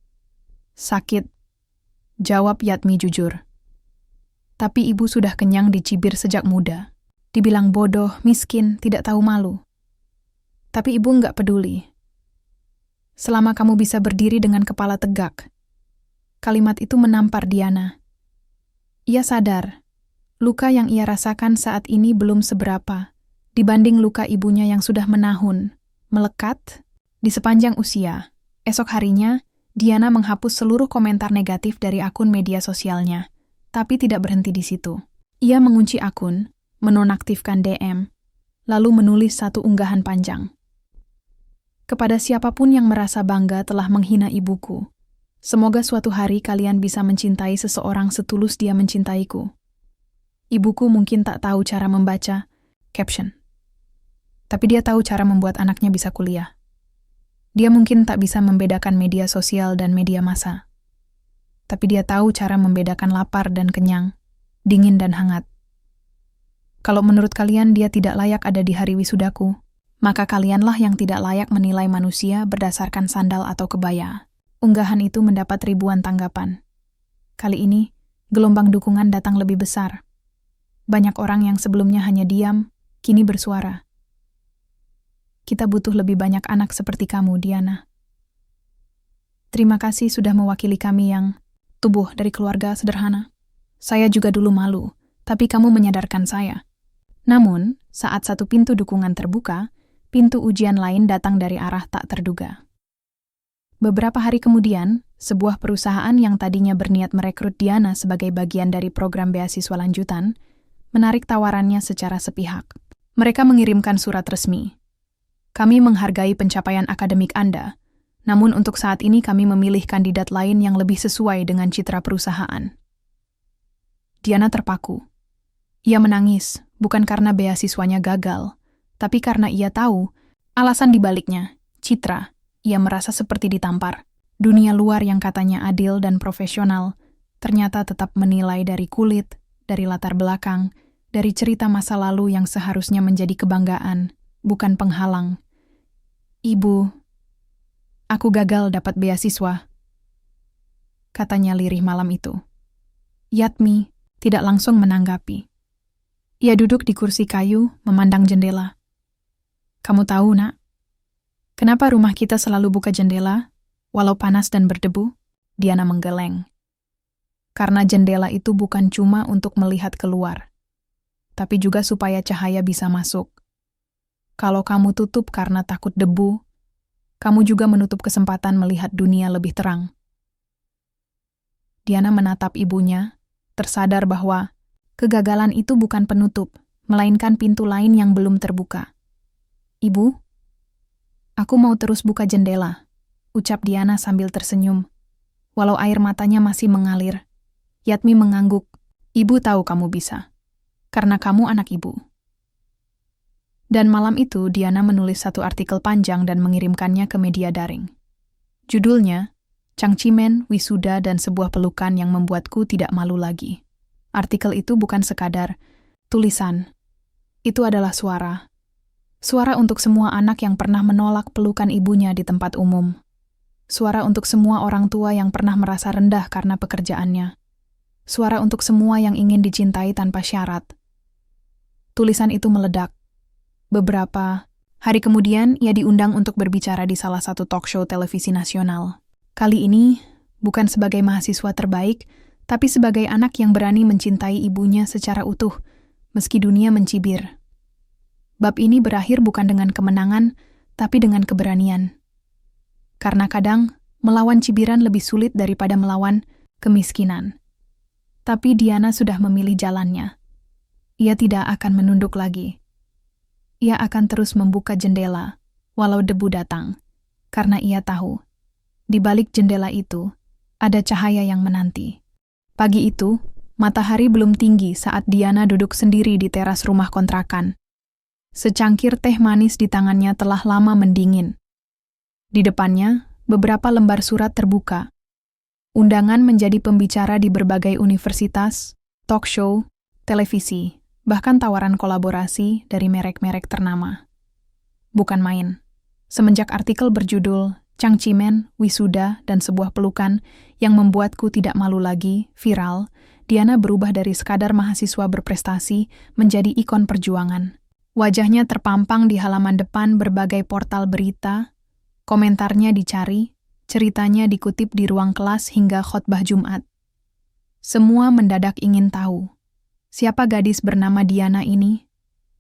"Sakit," jawab Yatmi jujur. "Tapi Ibu sudah kenyang dicibir sejak muda. Dibilang bodoh, miskin, tidak tahu malu. Tapi Ibu nggak peduli. Selama kamu bisa berdiri dengan kepala tegak." Kalimat itu menampar Diana. Ia sadar, luka yang ia rasakan saat ini belum seberapa dibanding luka ibunya yang sudah menahun, melekat di sepanjang usia. Esok harinya, Diana menghapus seluruh komentar negatif dari akun media sosialnya, tapi tidak berhenti di situ. Ia mengunci akun, menonaktifkan DM, lalu menulis satu unggahan panjang. "Kepada siapapun yang merasa bangga telah menghina ibuku, semoga suatu hari kalian bisa mencintai seseorang setulus dia mencintaiku. Ibuku mungkin tak tahu cara membaca caption, tapi dia tahu cara membuat anaknya bisa kuliah. Dia mungkin tak bisa membedakan media sosial dan media massa, tapi dia tahu cara membedakan lapar dan kenyang, dingin dan hangat. Kalau menurut kalian dia tidak layak ada di hari wisudaku, maka kalianlah yang tidak layak menilai manusia berdasarkan sandal atau kebaya." Unggahan itu mendapat ribuan tanggapan. Kali ini, gelombang dukungan datang lebih besar. Banyak orang yang sebelumnya hanya diam, kini bersuara. "Kita butuh lebih banyak anak seperti kamu, Diana. Terima kasih sudah mewakili kami yang tumbuh dari keluarga sederhana. Saya juga dulu malu, tapi kamu menyadarkan saya." Namun, saat satu pintu dukungan terbuka, pintu ujian lain datang dari arah tak terduga. Beberapa hari kemudian, sebuah perusahaan yang tadinya berniat merekrut Diana sebagai bagian dari program beasiswa lanjutan, menarik tawarannya secara sepihak. Mereka mengirimkan surat resmi. "Kami menghargai pencapaian akademik Anda, namun untuk saat ini kami memilih kandidat lain yang lebih sesuai dengan citra perusahaan." Diana terpaku. Ia menangis, bukan karena beasiswanya gagal, tapi karena ia tahu alasan dibaliknya, citra. Ia merasa seperti ditampar. Dunia luar yang katanya adil dan profesional, ternyata tetap menilai dari kulit, dari latar belakang, dari cerita masa lalu yang seharusnya menjadi kebanggaan, bukan penghalang. "Ibu, aku gagal dapat beasiswa." katanya lirih malam itu. Yatmi tidak langsung menanggapi. Ia duduk di kursi kayu, memandang jendela. Kamu tahu, Nak, kenapa rumah kita selalu buka jendela, walau panas dan berdebu? Diana menggeleng. Karena jendela itu bukan cuma untuk melihat keluar, tapi juga supaya cahaya bisa masuk. Kalau kamu tutup karena takut debu, kamu juga menutup kesempatan melihat dunia lebih terang. Diana menatap ibunya, tersadar bahwa kegagalan itu bukan penutup, melainkan pintu lain yang belum terbuka. Ibu, aku mau terus buka jendela, ucap Diana sambil tersenyum. Walau air matanya masih mengalir, Yatmi mengangguk. Ibu tahu kamu bisa, karena kamu anak ibu. Dan malam itu Diana menulis satu artikel panjang dan mengirimkannya ke media daring. Judulnya, Changchimen, Wisuda dan Sebuah Pelukan yang Membuatku Tidak Malu Lagi. Artikel itu bukan sekadar tulisan. Itu adalah suara. Suara untuk semua anak yang pernah menolak pelukan ibunya di tempat umum. Suara untuk semua orang tua yang pernah merasa rendah karena pekerjaannya. Suara untuk semua yang ingin dicintai tanpa syarat. Tulisan itu meledak. Beberapa hari kemudian, ia diundang untuk berbicara di salah satu talk show televisi nasional. Kali ini, bukan sebagai mahasiswa terbaik, tapi sebagai anak yang berani mencintai ibunya secara utuh, meski dunia mencibir. Bab ini berakhir bukan dengan kemenangan, tapi dengan keberanian. Karena kadang, melawan cibiran lebih sulit daripada melawan kemiskinan. Tapi Diana sudah memilih jalannya. Ia tidak akan menunduk lagi. Ia akan terus membuka jendela, walau debu datang. Karena ia tahu, di balik jendela itu, ada cahaya yang menanti. Pagi itu, matahari belum tinggi saat Diana duduk sendiri di teras rumah kontrakan. Secangkir teh manis di tangannya telah lama mendingin. Di depannya, beberapa lembar surat terbuka. Undangan menjadi pembicara di berbagai universitas, talk show, televisi, bahkan tawaran kolaborasi dari merek-merek ternama. Bukan main. Semenjak artikel berjudul Changchimen, Wisuda, dan Sebuah Pelukan yang Membuatku Tidak Malu Lagi viral, Diana berubah dari sekadar mahasiswa berprestasi menjadi ikon perjuangan. Wajahnya terpampang di halaman depan berbagai portal berita, komentarnya dicari, ceritanya dikutip di ruang kelas hingga khotbah Jumat. Semua mendadak ingin tahu, siapa gadis bernama Diana ini?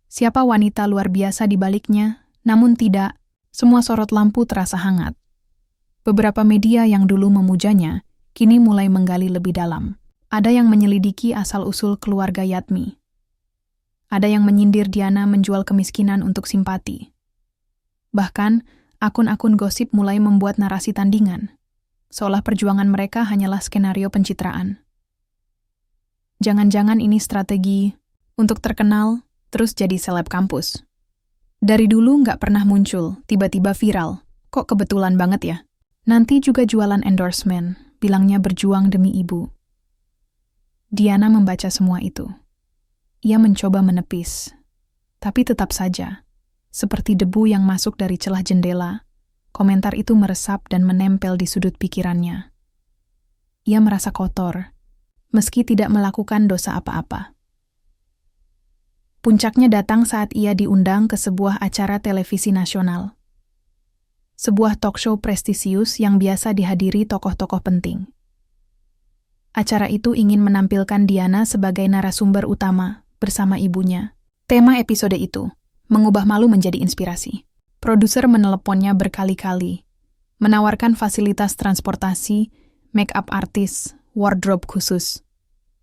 Siapa wanita luar biasa di baliknya? Namun tidak, semua sorot lampu terasa hangat. Beberapa media yang dulu memujanya, kini mulai menggali lebih dalam. Ada yang menyelidiki asal-usul keluarga Yatmi. Ada yang menyindir Diana menjual kemiskinan untuk simpati. Bahkan, akun-akun gosip mulai membuat narasi tandingan, seolah perjuangan mereka hanyalah skenario pencitraan. Jangan-jangan ini strategi untuk terkenal, terus jadi seleb kampus. Dari dulu nggak pernah muncul, tiba-tiba viral. Kok kebetulan banget ya? Nanti juga jualan endorsement, bilangnya berjuang demi ibu. Diana membaca semua itu. Ia mencoba menepis, tapi tetap saja, seperti debu yang masuk dari celah jendela, komentar itu meresap dan menempel di sudut pikirannya. Ia merasa kotor, meski tidak melakukan dosa apa-apa. Puncaknya datang saat ia diundang ke sebuah acara televisi nasional. Sebuah talk show prestisius yang biasa dihadiri tokoh-tokoh penting. Acara itu ingin menampilkan Diana sebagai narasumber utama bersama ibunya. Tema episode itu, mengubah malu menjadi inspirasi. Produser meneleponnya berkali-kali, menawarkan fasilitas transportasi, make-up artis, wardrobe khusus.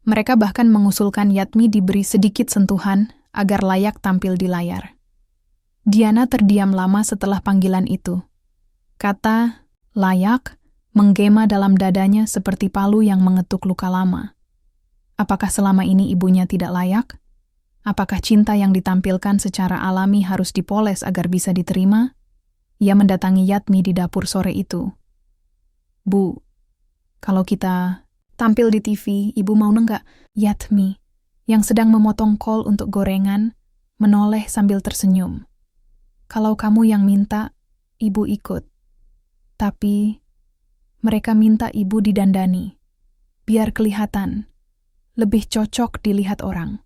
Mereka bahkan mengusulkan Yatmi diberi sedikit sentuhan agar layak tampil di layar. Diana terdiam lama setelah panggilan itu. Kata layak menggema dalam dadanya seperti palu yang mengetuk luka lama. Apakah selama ini ibunya tidak layak? Apakah cinta yang ditampilkan secara alami harus dipoles agar bisa diterima? Ia mendatangi Yatmi di dapur sore itu. Bu, kalau kita tampil di TV, ibu mau nggak? Yatmi, yang sedang memotong kol untuk gorengan, menoleh sambil tersenyum. Kalau kamu yang minta, ibu ikut. Tapi mereka minta ibu didandani. Biar kelihatan. Lebih cocok dilihat orang.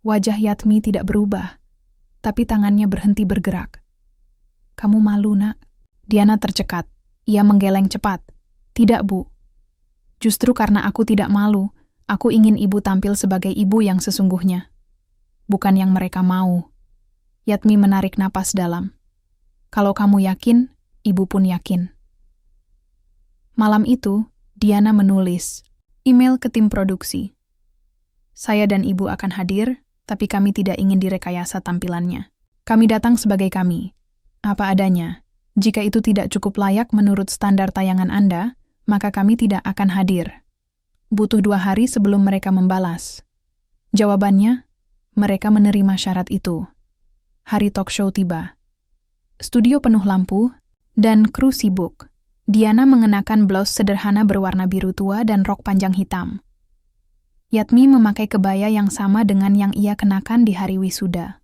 Wajah Yatmi tidak berubah, tapi tangannya berhenti bergerak. Kamu malu, nak? Diana tercekat. Ia menggeleng cepat. Tidak, Bu. Justru karena aku tidak malu, aku ingin ibu tampil sebagai ibu yang sesungguhnya. Bukan yang mereka mau. Yatmi menarik napas dalam. Kalau kamu yakin, ibu pun yakin. Malam itu, Diana menulis email ke tim produksi. Saya dan ibu akan hadir, tapi kami tidak ingin direkayasa tampilannya. Kami datang sebagai kami. Apa adanya. Jika itu tidak cukup layak menurut standar tayangan Anda, maka kami tidak akan hadir. Butuh 2 hari sebelum mereka membalas. Jawabannya, mereka menerima syarat itu. Hari talk show tiba. Studio penuh lampu, dan kru sibuk. Diana mengenakan blus sederhana berwarna biru tua dan rok panjang hitam. Yatmi memakai kebaya yang sama dengan yang ia kenakan di hari wisuda.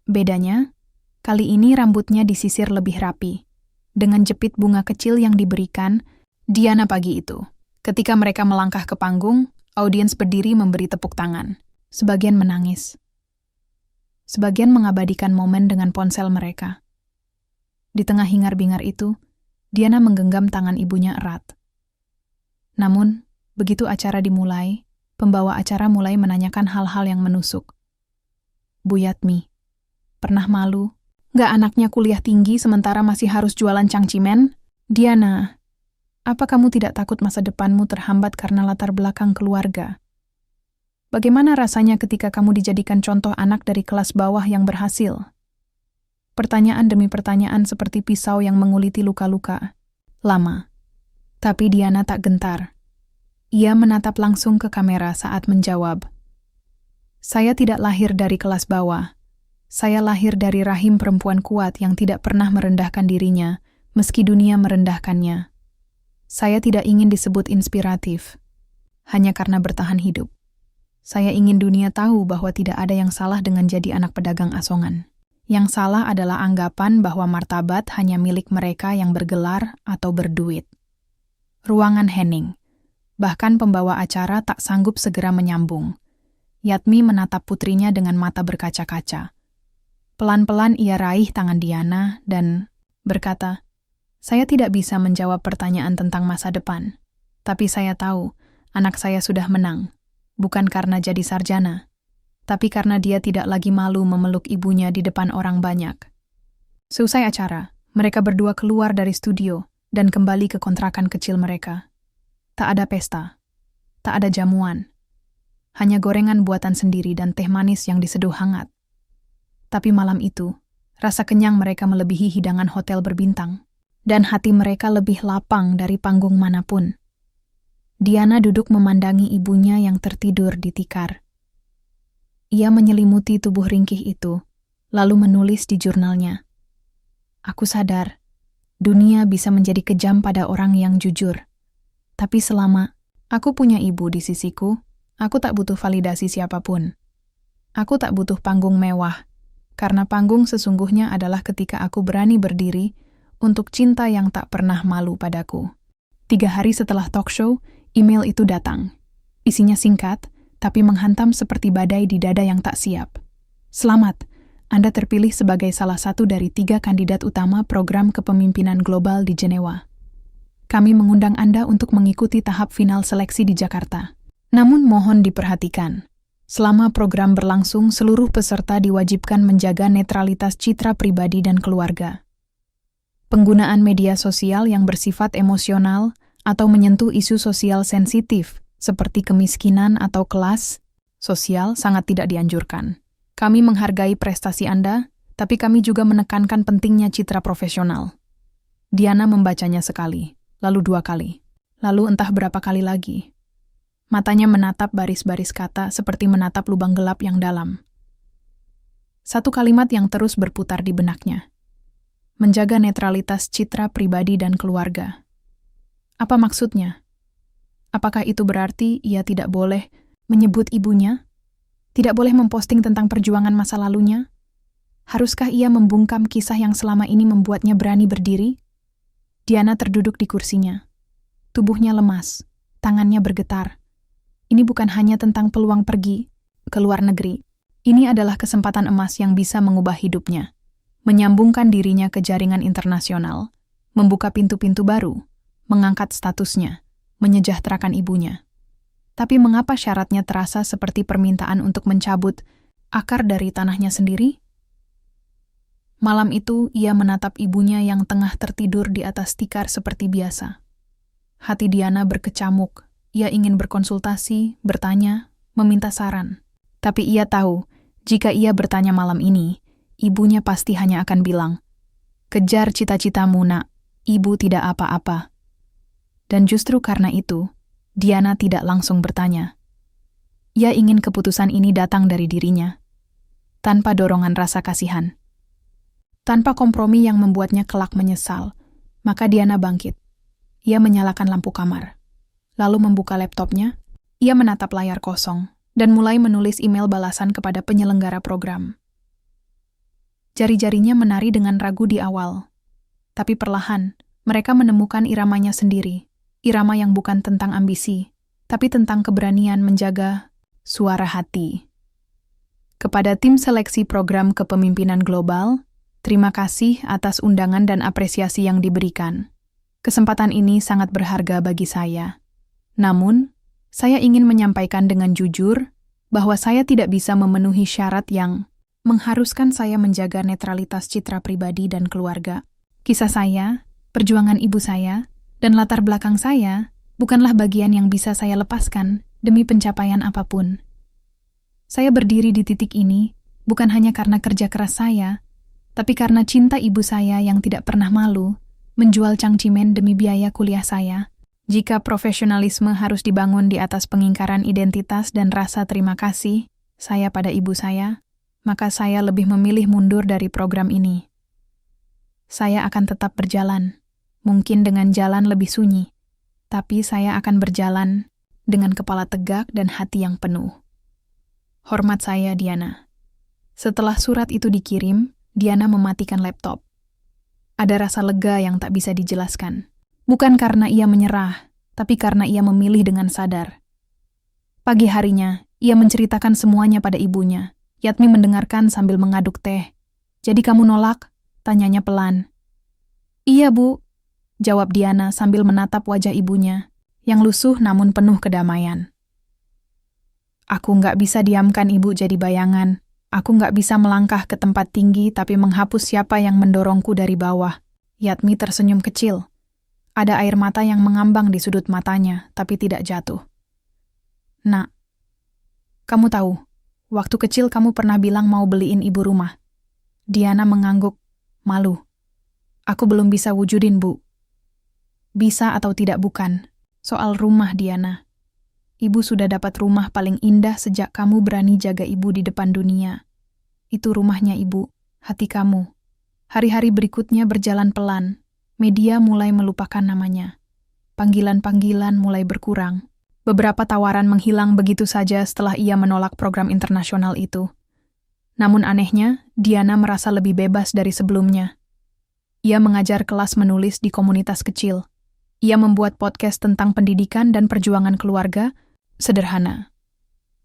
Bedanya, kali ini rambutnya disisir lebih rapi, dengan jepit bunga kecil yang diberikan Diana pagi itu. Ketika mereka melangkah ke panggung, audiens berdiri memberi tepuk tangan. Sebagian menangis. Sebagian mengabadikan momen dengan ponsel mereka. Di tengah hingar-bingar itu, Diana menggenggam tangan ibunya erat. Namun, begitu acara dimulai, pembawa acara mulai menanyakan hal-hal yang menusuk. Bu Yatmi, pernah malu? Gak anaknya kuliah tinggi sementara masih harus jualan cangcimen? Diana, apa kamu tidak takut masa depanmu terhambat karena latar belakang keluarga? Bagaimana rasanya ketika kamu dijadikan contoh anak dari kelas bawah yang berhasil? Pertanyaan demi pertanyaan seperti pisau yang menguliti luka-luka. Lama. Tapi Diana tak gentar. Ia menatap langsung ke kamera saat menjawab. Saya tidak lahir dari kelas bawah. Saya lahir dari rahim perempuan kuat yang tidak pernah merendahkan dirinya, meski dunia merendahkannya. Saya tidak ingin disebut inspiratif, hanya karena bertahan hidup. Saya ingin dunia tahu bahwa tidak ada yang salah dengan jadi anak pedagang asongan. Yang salah adalah anggapan bahwa martabat hanya milik mereka yang bergelar atau berduit. Ruangan hening. Bahkan pembawa acara tak sanggup segera menyambung. Yatmi menatap putrinya dengan mata berkaca-kaca. Pelan-pelan ia raih tangan Diana dan berkata, saya tidak bisa menjawab pertanyaan tentang masa depan. Tapi saya tahu, anak saya sudah menang. Bukan karena jadi sarjana, tapi karena dia tidak lagi malu memeluk ibunya di depan orang banyak. Selesai acara, mereka berdua keluar dari studio dan kembali ke kontrakan kecil mereka. Tak ada pesta, tak ada jamuan. Hanya gorengan buatan sendiri dan teh manis yang diseduh hangat. Tapi malam itu, rasa kenyang mereka melebihi hidangan hotel berbintang. Dan hati mereka lebih lapang dari panggung manapun. Diana duduk memandangi ibunya yang tertidur di tikar. Ia menyelimuti tubuh ringkih itu, lalu menulis di jurnalnya. Aku sadar, dunia bisa menjadi kejam pada orang yang jujur. Tapi selama aku punya ibu di sisiku, aku tak butuh validasi siapapun. Aku tak butuh panggung mewah, karena panggung sesungguhnya adalah ketika aku berani berdiri untuk cinta yang tak pernah malu padaku. 3 hari setelah talk show, email itu datang. Isinya singkat, tapi menghantam seperti badai di dada yang tak siap. Selamat, Anda terpilih sebagai salah satu dari 3 kandidat utama program kepemimpinan global di Jenewa. Kami mengundang Anda untuk mengikuti tahap final seleksi di Jakarta. Namun mohon diperhatikan, selama program berlangsung, seluruh peserta diwajibkan menjaga netralitas citra pribadi dan keluarga. Penggunaan media sosial yang bersifat emosional atau menyentuh isu sosial sensitif seperti kemiskinan atau kelas sosial sangat tidak dianjurkan. Kami menghargai prestasi Anda, tapi kami juga menekankan pentingnya citra profesional. Diana membacanya sekali, lalu 2 kali, lalu entah berapa kali lagi. Matanya menatap baris-baris kata seperti menatap lubang gelap yang dalam. Satu kalimat yang terus berputar di benaknya. Menjaga netralitas citra pribadi dan keluarga. Apa maksudnya? Apakah itu berarti ia tidak boleh menyebut ibunya? Tidak boleh memposting tentang perjuangan masa lalunya? Haruskah ia membungkam kisah yang selama ini membuatnya berani berdiri? Diana terduduk di kursinya. Tubuhnya lemas, Tangannya bergetar. Ini bukan hanya tentang peluang pergi ke luar negeri. Ini adalah kesempatan emas yang bisa mengubah hidupnya. Menyambungkan dirinya ke jaringan internasional, membuka pintu-pintu baru, mengangkat statusnya, menyejahterakan ibunya. Tapi mengapa syaratnya terasa seperti permintaan untuk mencabut akar dari tanahnya sendiri? Malam itu ia menatap ibunya yang tengah tertidur di atas tikar seperti biasa. Hati Diana berkecamuk. Ia ingin berkonsultasi, bertanya, meminta saran. Tapi ia tahu, jika ia bertanya malam ini, ibunya pasti hanya akan bilang, "Kejar cita-citamu, nak, ibu tidak apa-apa." Dan justru karena itu, Diana tidak langsung bertanya. Ia ingin keputusan ini datang dari dirinya, tanpa dorongan rasa kasihan. Tanpa kompromi yang membuatnya kelak menyesal, maka Diana bangkit. Ia menyalakan lampu kamar. Lalu membuka laptopnya, ia menatap layar kosong, dan mulai menulis email balasan kepada penyelenggara program. Jari-jarinya menari dengan ragu di awal. Tapi perlahan, mereka menemukan iramanya sendiri. Irama yang bukan tentang ambisi, tapi tentang keberanian menjaga suara hati. Kepada tim seleksi program kepemimpinan global, terima kasih atas undangan dan apresiasi yang diberikan. Kesempatan ini sangat berharga bagi saya. Namun, saya ingin menyampaikan dengan jujur bahwa saya tidak bisa memenuhi syarat yang mengharuskan saya menjaga netralitas citra pribadi dan keluarga. Kisah saya, perjuangan ibu saya, dan latar belakang saya bukanlah bagian yang bisa saya lepaskan demi pencapaian apapun. Saya berdiri di titik ini bukan hanya karena kerja keras saya, tapi karena cinta ibu saya yang tidak pernah malu menjual cangcimen demi biaya kuliah saya. Jika profesionalisme harus dibangun di atas pengingkaran identitas dan rasa terima kasih saya pada ibu saya, maka saya lebih memilih mundur dari program ini. Saya akan tetap berjalan, mungkin dengan jalan lebih sunyi, tapi saya akan berjalan dengan kepala tegak dan hati yang penuh. Hormat saya, Diana. Setelah surat itu dikirim, Diana mematikan laptop. Ada rasa lega yang tak bisa dijelaskan. Bukan karena ia menyerah, tapi karena ia memilih dengan sadar. Pagi harinya, ia menceritakan semuanya pada ibunya. Yatmi mendengarkan sambil mengaduk teh. "Jadi kamu nolak?" tanyanya pelan. "Iya, Bu," jawab Diana sambil menatap wajah ibunya, yang lusuh namun penuh kedamaian. "Aku nggak bisa diamkan ibu jadi bayangan. Aku nggak bisa melangkah ke tempat tinggi tapi menghapus siapa yang mendorongku dari bawah." Yatmi tersenyum kecil. Ada air mata yang mengambang di sudut matanya, tapi tidak jatuh. "Nak, kamu tahu, waktu kecil kamu pernah bilang mau beliin ibu rumah." Diana mengangguk, malu. "Aku belum bisa wujudin, Bu." Bisa atau tidak bukan, soal rumah, Diana. Ibu sudah dapat rumah paling indah sejak kamu berani jaga ibu di depan dunia. Itu rumahnya ibu, hati kamu. Hari-hari berikutnya berjalan pelan. Media mulai melupakan namanya. Panggilan-panggilan mulai berkurang. Beberapa tawaran menghilang begitu saja setelah ia menolak program internasional itu. Namun anehnya, Diana merasa lebih bebas dari sebelumnya. Ia mengajar kelas menulis di komunitas kecil. Ia membuat podcast tentang pendidikan dan perjuangan keluarga, sederhana.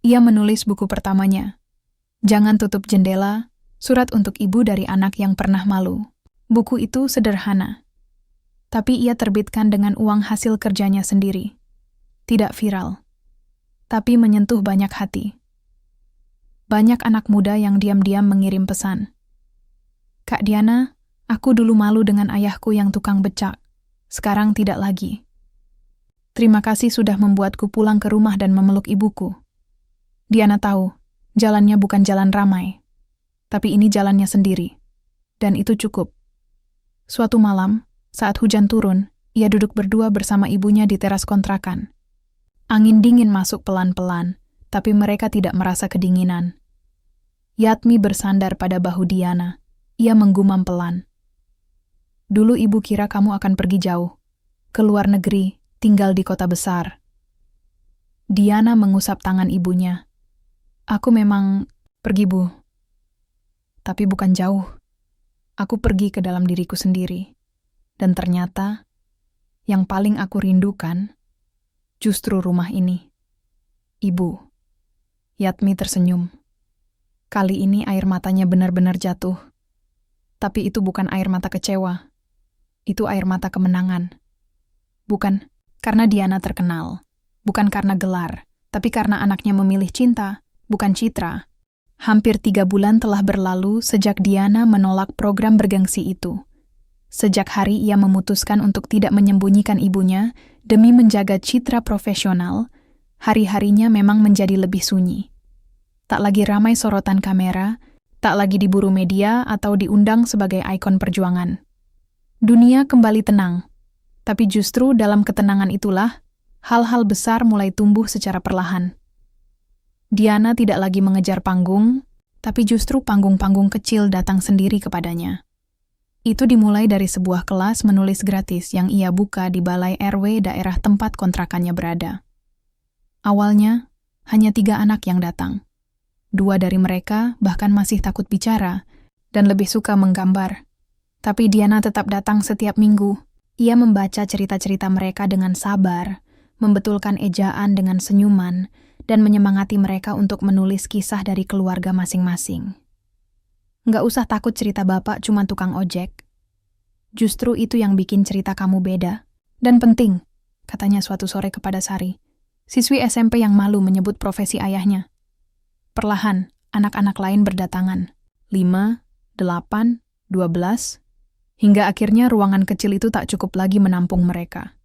Ia menulis buku pertamanya, "Jangan Tutup Jendela, Surat untuk Ibu dari Anak yang Pernah Malu." Buku itu sederhana, tapi ia terbitkan dengan uang hasil kerjanya sendiri. Tidak viral, tapi menyentuh banyak hati. Banyak anak muda yang diam-diam mengirim pesan. "Kak Diana, aku dulu malu dengan ayahku yang tukang becak. Sekarang tidak lagi. Terima kasih sudah membuatku pulang ke rumah dan memeluk ibuku." Diana tahu, jalannya bukan jalan ramai, tapi ini jalannya sendiri. Dan itu cukup. Suatu malam, saat hujan turun, ia duduk berdua bersama ibunya di teras kontrakan. Angin dingin masuk pelan-pelan, tapi mereka tidak merasa kedinginan. Yatmi bersandar pada bahu Diana. Ia menggumam pelan. "Dulu ibu kira kamu akan pergi jauh, ke luar negeri, tinggal di kota besar." Diana mengusap tangan ibunya. "Aku memang pergi, Bu. Tapi bukan jauh. Aku pergi ke dalam diriku sendiri. Dan ternyata, yang paling aku rindukan Justru rumah ini. Ibu. Yatmi tersenyum. Kali ini air matanya benar-benar jatuh. Tapi itu bukan air mata kecewa. Itu air mata kemenangan. Bukan karena Diana terkenal. Bukan karena gelar. Tapi karena anaknya memilih cinta, bukan citra. Hampir 3 bulan telah berlalu sejak Diana menolak program bergengsi itu. Sejak hari ia memutuskan untuk tidak menyembunyikan ibunya demi menjaga citra profesional, hari-harinya memang menjadi lebih sunyi. Tak lagi ramai sorotan kamera, tak lagi diburu media atau diundang sebagai ikon perjuangan. Dunia kembali tenang, tapi justru dalam ketenangan itulah, hal-hal besar mulai tumbuh secara perlahan. Diana tidak lagi mengejar panggung, tapi justru panggung-panggung kecil datang sendiri kepadanya. Itu dimulai dari sebuah kelas menulis gratis yang ia buka di balai RW daerah tempat kontrakannya berada. Awalnya, hanya 3 anak yang datang. 2 dari mereka bahkan masih takut bicara dan lebih suka menggambar. Tapi Diana tetap datang setiap minggu. Ia membaca cerita-cerita mereka dengan sabar, membetulkan ejaan dengan senyuman, dan menyemangati mereka untuk menulis kisah dari keluarga masing-masing. Nggak usah takut cerita bapak cuma tukang ojek. Justru itu yang bikin cerita kamu beda. Dan penting, katanya suatu sore kepada Sari, siswi SMP yang malu menyebut profesi ayahnya. Perlahan, anak-anak lain berdatangan. 5, 8, 12, hingga akhirnya ruangan kecil itu tak cukup lagi menampung mereka.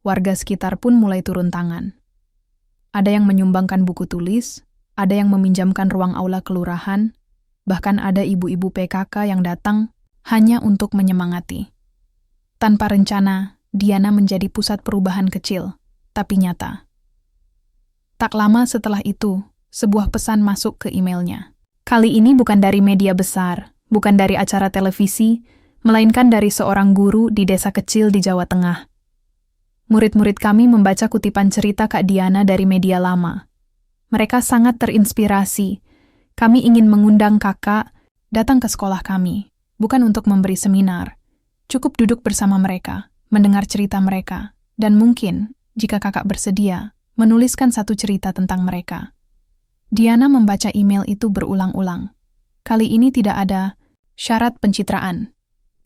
Warga sekitar pun mulai turun tangan. Ada yang menyumbangkan buku tulis, ada yang meminjamkan ruang aula kelurahan, bahkan ada ibu-ibu PKK yang datang hanya untuk menyemangati. Tanpa rencana, Diana menjadi pusat perubahan kecil, tapi nyata. Tak lama setelah itu, sebuah pesan masuk ke emailnya. Kali ini bukan dari media besar, bukan dari acara televisi, melainkan dari seorang guru di desa kecil di Jawa Tengah. Murid-murid kami membaca kutipan cerita Kak Diana dari media lama. Mereka sangat terinspirasi. Kami ingin mengundang kakak datang ke sekolah kami, bukan untuk memberi seminar. Cukup duduk bersama mereka, mendengar cerita mereka, dan mungkin, jika kakak bersedia, menuliskan satu cerita tentang mereka. Diana membaca email itu berulang-ulang. Kali ini tidak ada syarat pencitraan,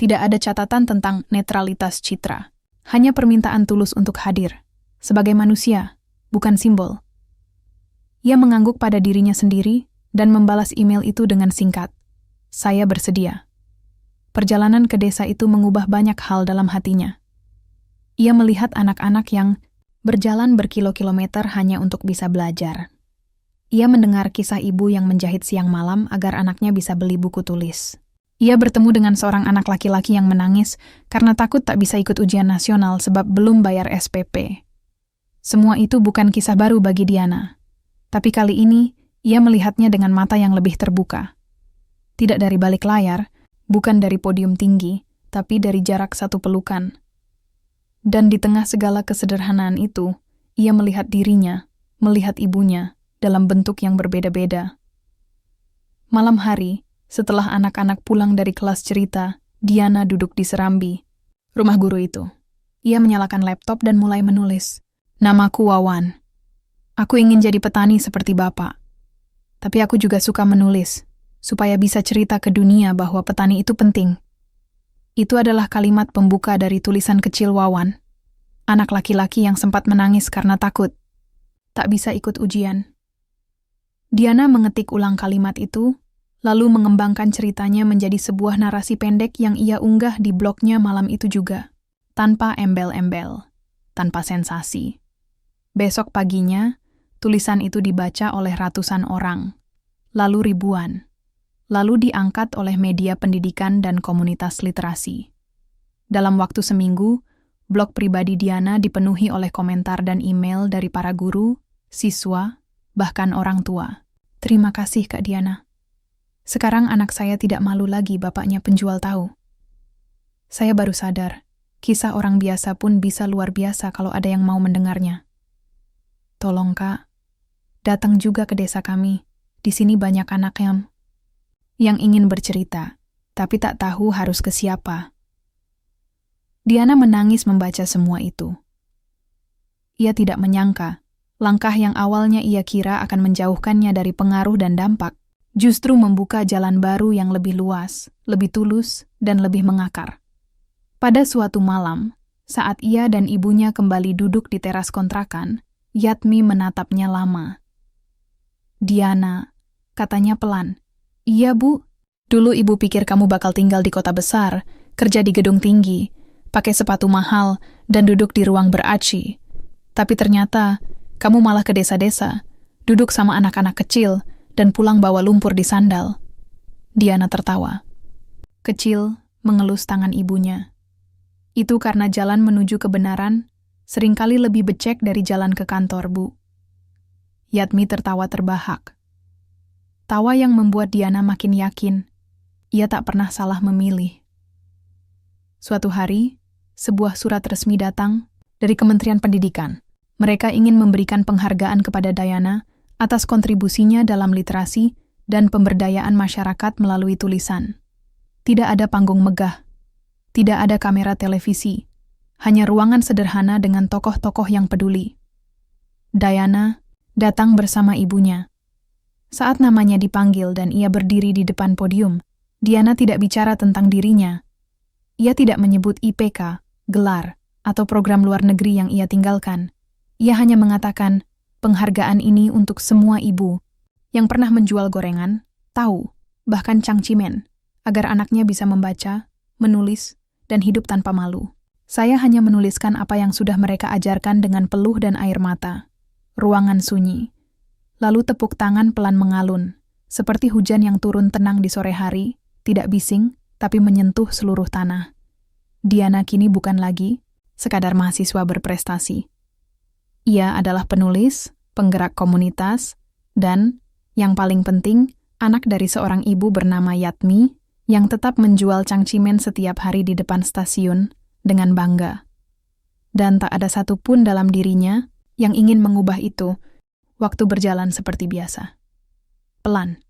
tidak ada catatan tentang netralitas citra, hanya permintaan tulus untuk hadir, sebagai manusia, bukan simbol. Ia mengangguk pada dirinya sendiri, dan membalas email itu dengan singkat. Saya bersedia. Perjalanan ke desa itu mengubah banyak hal dalam hatinya. Ia melihat anak-anak yang berjalan berkilo-kilometer hanya untuk bisa belajar. Ia mendengar kisah ibu yang menjahit siang malam agar anaknya bisa beli buku tulis. Ia bertemu dengan seorang anak laki-laki yang menangis karena takut tak bisa ikut ujian nasional sebab belum bayar SPP. Semua itu bukan kisah baru bagi Diana. Tapi kali ini, ia melihatnya dengan mata yang lebih terbuka. Tidak dari balik layar, bukan dari podium tinggi, tapi dari jarak satu pelukan. Dan di tengah segala kesederhanaan itu, ia melihat dirinya, melihat ibunya, dalam bentuk yang berbeda-beda. Malam hari, setelah anak-anak pulang dari kelas cerita, Diana duduk di serambi rumah guru itu. Ia menyalakan laptop dan mulai menulis. Namaku Wawan. Aku ingin jadi petani seperti bapak. Tapi aku juga suka menulis, supaya bisa cerita ke dunia bahwa petani itu penting. Itu adalah kalimat pembuka dari tulisan kecil Wawan, anak laki-laki yang sempat menangis karena takut tak bisa ikut ujian. Diana mengetik ulang kalimat itu, lalu mengembangkan ceritanya menjadi sebuah narasi pendek yang ia unggah di blognya malam itu juga, tanpa embel-embel, tanpa sensasi. Besok paginya, tulisan itu dibaca oleh ratusan orang, lalu ribuan, lalu diangkat oleh media pendidikan dan komunitas literasi. Dalam waktu seminggu, blog pribadi Diana dipenuhi oleh komentar dan email dari para guru, siswa, bahkan orang tua. Terima kasih Kak Diana. Sekarang anak saya tidak malu lagi bapaknya penjual tahu. Saya baru sadar, kisah orang biasa pun bisa luar biasa kalau ada yang mau mendengarnya. Tolong Kak, datang juga ke desa kami. Di sini banyak anak yang ingin bercerita, tapi tak tahu harus ke siapa. Diana menangis membaca semua itu. Ia tidak menyangka, langkah yang awalnya ia kira akan menjauhkannya dari pengaruh dan dampak, justru membuka jalan baru yang lebih luas, lebih tulus, dan lebih mengakar. Pada suatu malam, saat ia dan ibunya kembali duduk di teras kontrakan, Yatmi menatapnya lama. "Diana," katanya pelan. "Iya, Bu. Dulu ibu pikir kamu bakal tinggal di kota besar, kerja di gedung tinggi, pakai sepatu mahal, dan duduk di ruang ber-AC. Tapi ternyata, kamu malah ke desa-desa, duduk sama anak-anak kecil, dan pulang bawa lumpur di sandal." Diana tertawa. Kecil, mengelus tangan ibunya. "Itu karena jalan menuju kebenaran seringkali lebih becek dari jalan ke kantor, Bu." Yatmi tertawa terbahak. Tawa yang membuat Diana makin yakin, ia tak pernah salah memilih. Suatu hari, sebuah surat resmi datang dari Kementerian Pendidikan. Mereka ingin memberikan penghargaan kepada Diana atas kontribusinya dalam literasi dan pemberdayaan masyarakat melalui tulisan. Tidak ada panggung megah, tidak ada kamera televisi, hanya ruangan sederhana dengan tokoh-tokoh yang peduli. Diana datang bersama ibunya. Saat namanya dipanggil dan ia berdiri di depan podium, Diana tidak bicara tentang dirinya. Ia tidak menyebut IPK, gelar, atau program luar negeri yang ia tinggalkan. Ia hanya mengatakan, penghargaan ini untuk semua ibu yang pernah menjual gorengan, tahu, bahkan cangcimen, agar anaknya bisa membaca, menulis, dan hidup tanpa malu. Saya hanya menuliskan apa yang sudah mereka ajarkan dengan peluh dan air mata. Ruangan sunyi. Lalu tepuk tangan pelan mengalun, seperti hujan yang turun tenang di sore hari, tidak bising, tapi menyentuh seluruh tanah. Diana kini bukan lagi sekadar mahasiswa berprestasi. Ia adalah penulis, penggerak komunitas, dan, yang paling penting, anak dari seorang ibu bernama Yatmi yang tetap menjual cangcimen setiap hari di depan stasiun dengan bangga. Dan tak ada satupun dalam dirinya yang ingin mengubah itu waktu berjalan seperti biasa. Pelan.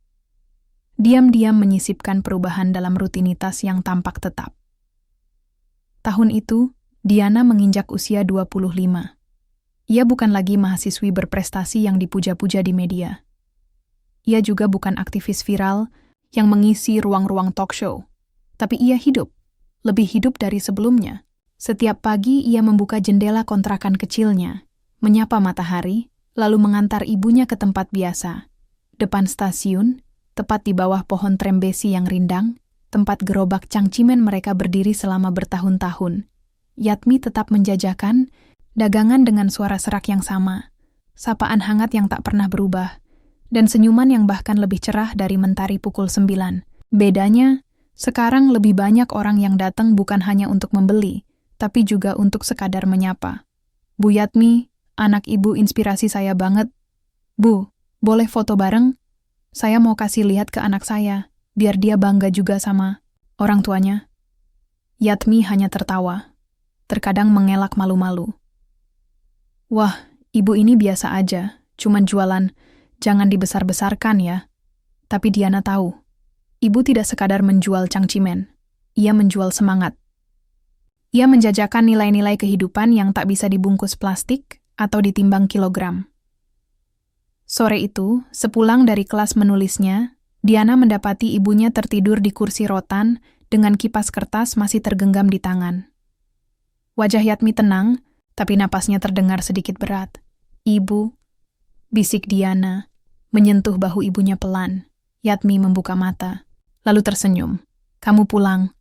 Diam-diam menyisipkan perubahan dalam rutinitas yang tampak tetap. Tahun itu, Diana menginjak usia 25. Ia bukan lagi mahasiswi berprestasi yang dipuja-puja di media. Ia juga bukan aktivis viral yang mengisi ruang-ruang talk show. Tapi ia hidup, lebih hidup dari sebelumnya. Setiap pagi ia membuka jendela kontrakan kecilnya, menyapa matahari, lalu mengantar ibunya ke tempat biasa. Depan stasiun, tepat di bawah pohon trembesi yang rindang, tempat gerobak cangcimen mereka berdiri selama bertahun-tahun. Yatmi tetap menjajakan dagangan dengan suara serak yang sama, sapaan hangat yang tak pernah berubah, dan senyuman yang bahkan lebih cerah dari mentari pukul 9. Bedanya, sekarang lebih banyak orang yang datang bukan hanya untuk membeli, tapi juga untuk sekadar menyapa. "Bu Yatmi, anak ibu inspirasi saya banget. Bu, boleh foto bareng? Saya mau kasih lihat ke anak saya, biar dia bangga juga sama orang tuanya." Yatmi hanya tertawa, terkadang mengelak malu-malu. "Wah, ibu ini biasa aja, cuman jualan, jangan dibesar-besarkan ya." Tapi Diana tahu, ibu tidak sekadar menjual cangcimen, ia menjual semangat. Ia menjajakan nilai-nilai kehidupan yang tak bisa dibungkus plastik atau ditimbang kilogram. Sore itu, sepulang dari kelas menulisnya, Diana mendapati ibunya tertidur di kursi rotan dengan kipas kertas masih tergenggam di tangan. Wajah Yatmi tenang, tapi napasnya terdengar sedikit berat. "Ibu," bisik Diana, menyentuh bahu ibunya pelan. Yatmi membuka mata, lalu tersenyum. "Kamu pulang.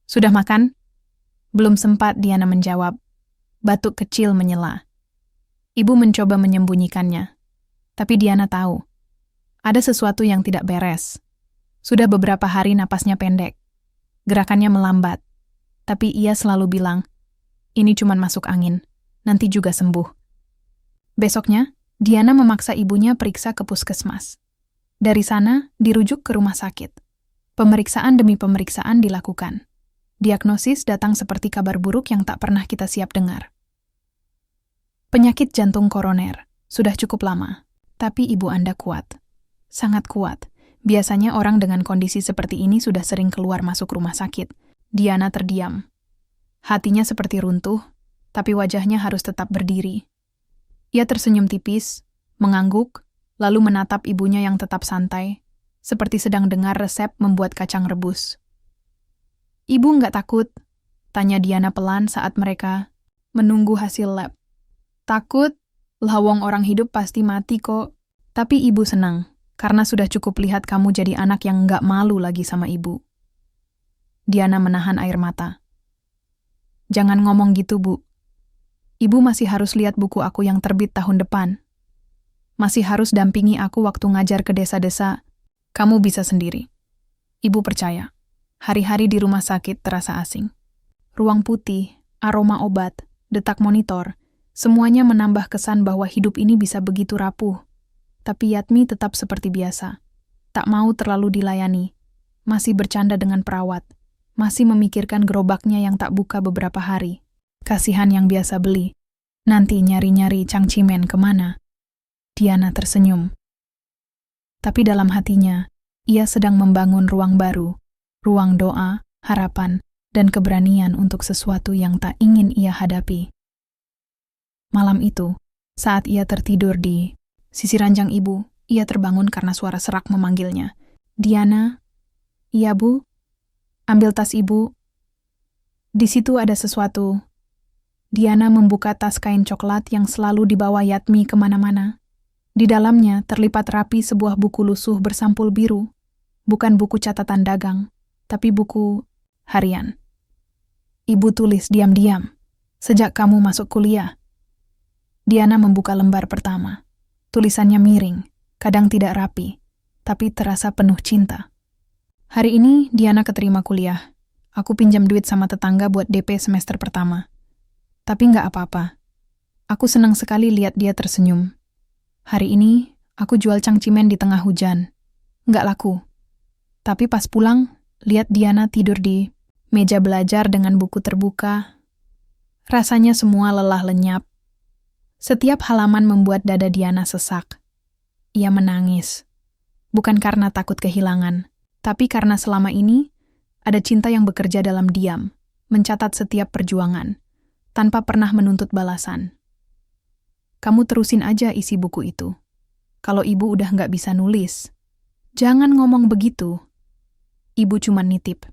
Sudah makan?" Belum sempat Diana menjawab. Batuk kecil menyela. Ibu mencoba menyembunyikannya. Tapi Diana tahu, ada sesuatu yang tidak beres. Sudah beberapa hari napasnya pendek. Gerakannya melambat. Tapi ia selalu bilang, "Ini cuman masuk angin. Nanti juga sembuh." Besoknya, Diana memaksa ibunya periksa ke puskesmas. Dari sana, dirujuk ke rumah sakit. Pemeriksaan demi pemeriksaan dilakukan. Diagnosis datang seperti kabar buruk yang tak pernah kita siap dengar. Penyakit jantung koroner, sudah cukup lama. Tapi ibu Anda kuat. Sangat kuat. Biasanya orang dengan kondisi seperti ini sudah sering keluar masuk rumah sakit. Diana terdiam. Hatinya seperti runtuh, tapi wajahnya harus tetap berdiri. Ia tersenyum tipis, mengangguk, lalu menatap ibunya yang tetap santai, seperti sedang dengar resep membuat kacang rebus. "Ibu nggak takut?" tanya Diana pelan saat mereka menunggu hasil lab. "Takut? Lawong orang hidup pasti mati kok. Tapi ibu senang, karena sudah cukup lihat kamu jadi anak yang nggak malu lagi sama ibu." Diana menahan air mata. "Jangan ngomong gitu, Bu. Ibu masih harus lihat buku aku yang terbit tahun depan. Masih harus dampingi aku waktu ngajar ke desa-desa. Kamu bisa sendiri." Ibu percaya. Hari-hari di rumah sakit terasa asing. Ruang putih, aroma obat, detak monitor, semuanya menambah kesan bahwa hidup ini bisa begitu rapuh. Tapi Yatmi tetap seperti biasa. Tak mau terlalu dilayani. Masih bercanda dengan perawat. Masih memikirkan gerobaknya yang tak buka beberapa hari. Kasihan yang biasa beli. Nanti nyari-nyari cangcimen kemana? Diana tersenyum. Tapi dalam hatinya, ia sedang membangun ruang baru. Ruang doa, harapan, dan keberanian untuk sesuatu yang tak ingin ia hadapi. Malam itu, saat ia tertidur di sisi ranjang ibu, ia terbangun karena suara serak memanggilnya. "Diana?" "Iya, Bu." "Ambil tas ibu." Di situ ada sesuatu. Diana membuka tas kain coklat yang selalu dibawa Yatmi kemana-mana. Di dalamnya terlipat rapi sebuah buku lusuh bersampul biru. Bukan buku catatan dagang, tapi buku harian. Ibu tulis diam-diam, "Sejak kamu masuk kuliah." Diana membuka lembar pertama. Tulisannya miring, kadang tidak rapi, tapi terasa penuh cinta. "Hari ini Diana keterima kuliah. Aku pinjam duit sama tetangga buat DP semester pertama. Tapi nggak apa-apa. Aku senang sekali lihat dia tersenyum. Hari ini aku jual cangcimen di tengah hujan. Nggak laku. Tapi pas pulang, lihat Diana tidur di meja belajar dengan buku terbuka. Rasanya semua lelah lenyap. Setiap halaman membuat dada Diana sesak. Ia menangis. Bukan karena takut kehilangan, tapi karena selama ini ada cinta yang bekerja dalam diam, mencatat setiap perjuangan, tanpa pernah menuntut balasan. "Kamu terusin aja isi buku itu. Kalau ibu udah nggak bisa nulis, jangan ngomong begitu." Ibu cuma nitip.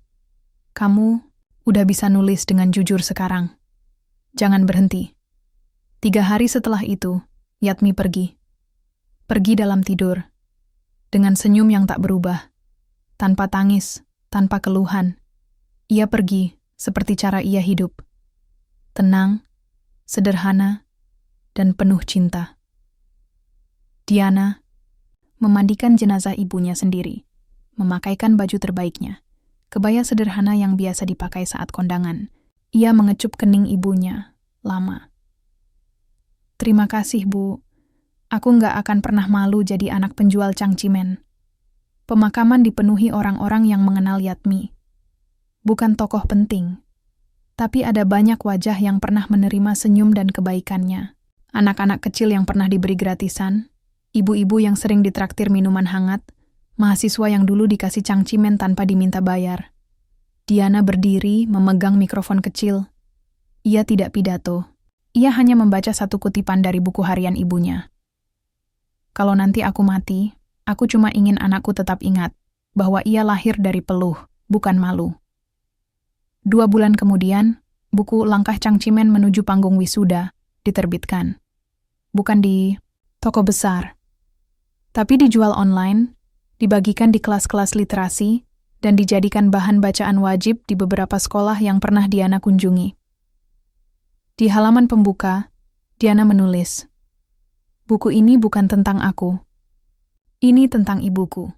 "Kamu udah bisa nulis dengan jujur sekarang. Jangan berhenti." 3 hari setelah itu, Yatmi pergi. Pergi dalam tidur. Dengan senyum yang tak berubah. Tanpa tangis, tanpa keluhan. Ia pergi seperti cara ia hidup. Tenang, sederhana, dan penuh cinta. Diana memandikan jenazah ibunya sendiri, memakaikan baju terbaiknya, kebaya sederhana yang biasa dipakai saat kondangan. Ia mengecup kening ibunya, lama. "Terima kasih, Bu. Aku nggak akan pernah malu jadi anak penjual cangcimen." Pemakaman dipenuhi orang-orang yang mengenal Yatmi. Bukan tokoh penting, tapi ada banyak wajah yang pernah menerima senyum dan kebaikannya. Anak-anak kecil yang pernah diberi gratisan, ibu-ibu yang sering ditraktir minuman hangat, mahasiswa yang dulu dikasih cangcimen tanpa diminta bayar. Diana berdiri memegang mikrofon kecil. Ia tidak pidato. Ia hanya membaca satu kutipan dari buku harian ibunya. "Kalau nanti aku mati, aku cuma ingin anakku tetap ingat bahwa ia lahir dari peluh, bukan malu." 2 bulan kemudian, buku Langkah Cangcimen Menuju Panggung Wisuda diterbitkan. Bukan di toko besar, tapi dijual online, dibagikan di kelas-kelas literasi, dan dijadikan bahan bacaan wajib di beberapa sekolah yang pernah Diana kunjungi. Di halaman pembuka, Diana menulis, "Buku ini bukan tentang aku. Ini tentang ibuku.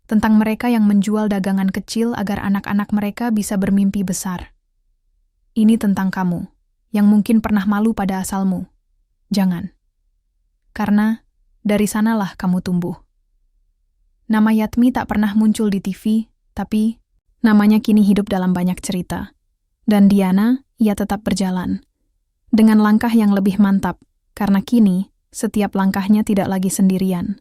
Tentang mereka yang menjual dagangan kecil agar anak-anak mereka bisa bermimpi besar. Ini tentang kamu, yang mungkin pernah malu pada asalmu. Jangan. Karena dari sanalah kamu tumbuh." Nama Yatmi tak pernah muncul di TV, tapi namanya kini hidup dalam banyak cerita. Dan Diana, ia tetap berjalan. Dengan langkah yang lebih mantap, karena kini setiap langkahnya tidak lagi sendirian.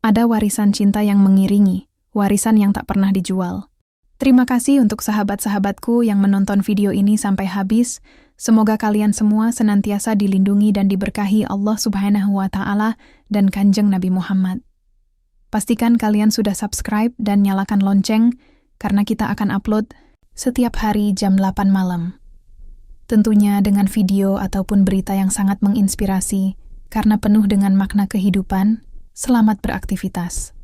Ada warisan cinta yang mengiringi, warisan yang tak pernah dijual. Terima kasih untuk sahabat-sahabatku yang menonton video ini sampai habis. Semoga kalian semua senantiasa dilindungi dan diberkahi Allah Subhanahu wa Ta'ala dan Kanjeng Nabi Muhammad. Pastikan kalian sudah subscribe dan nyalakan lonceng karena kita akan upload setiap hari jam 8 malam. Tentunya dengan video ataupun berita yang sangat menginspirasi karena penuh dengan makna kehidupan. Selamat beraktivitas.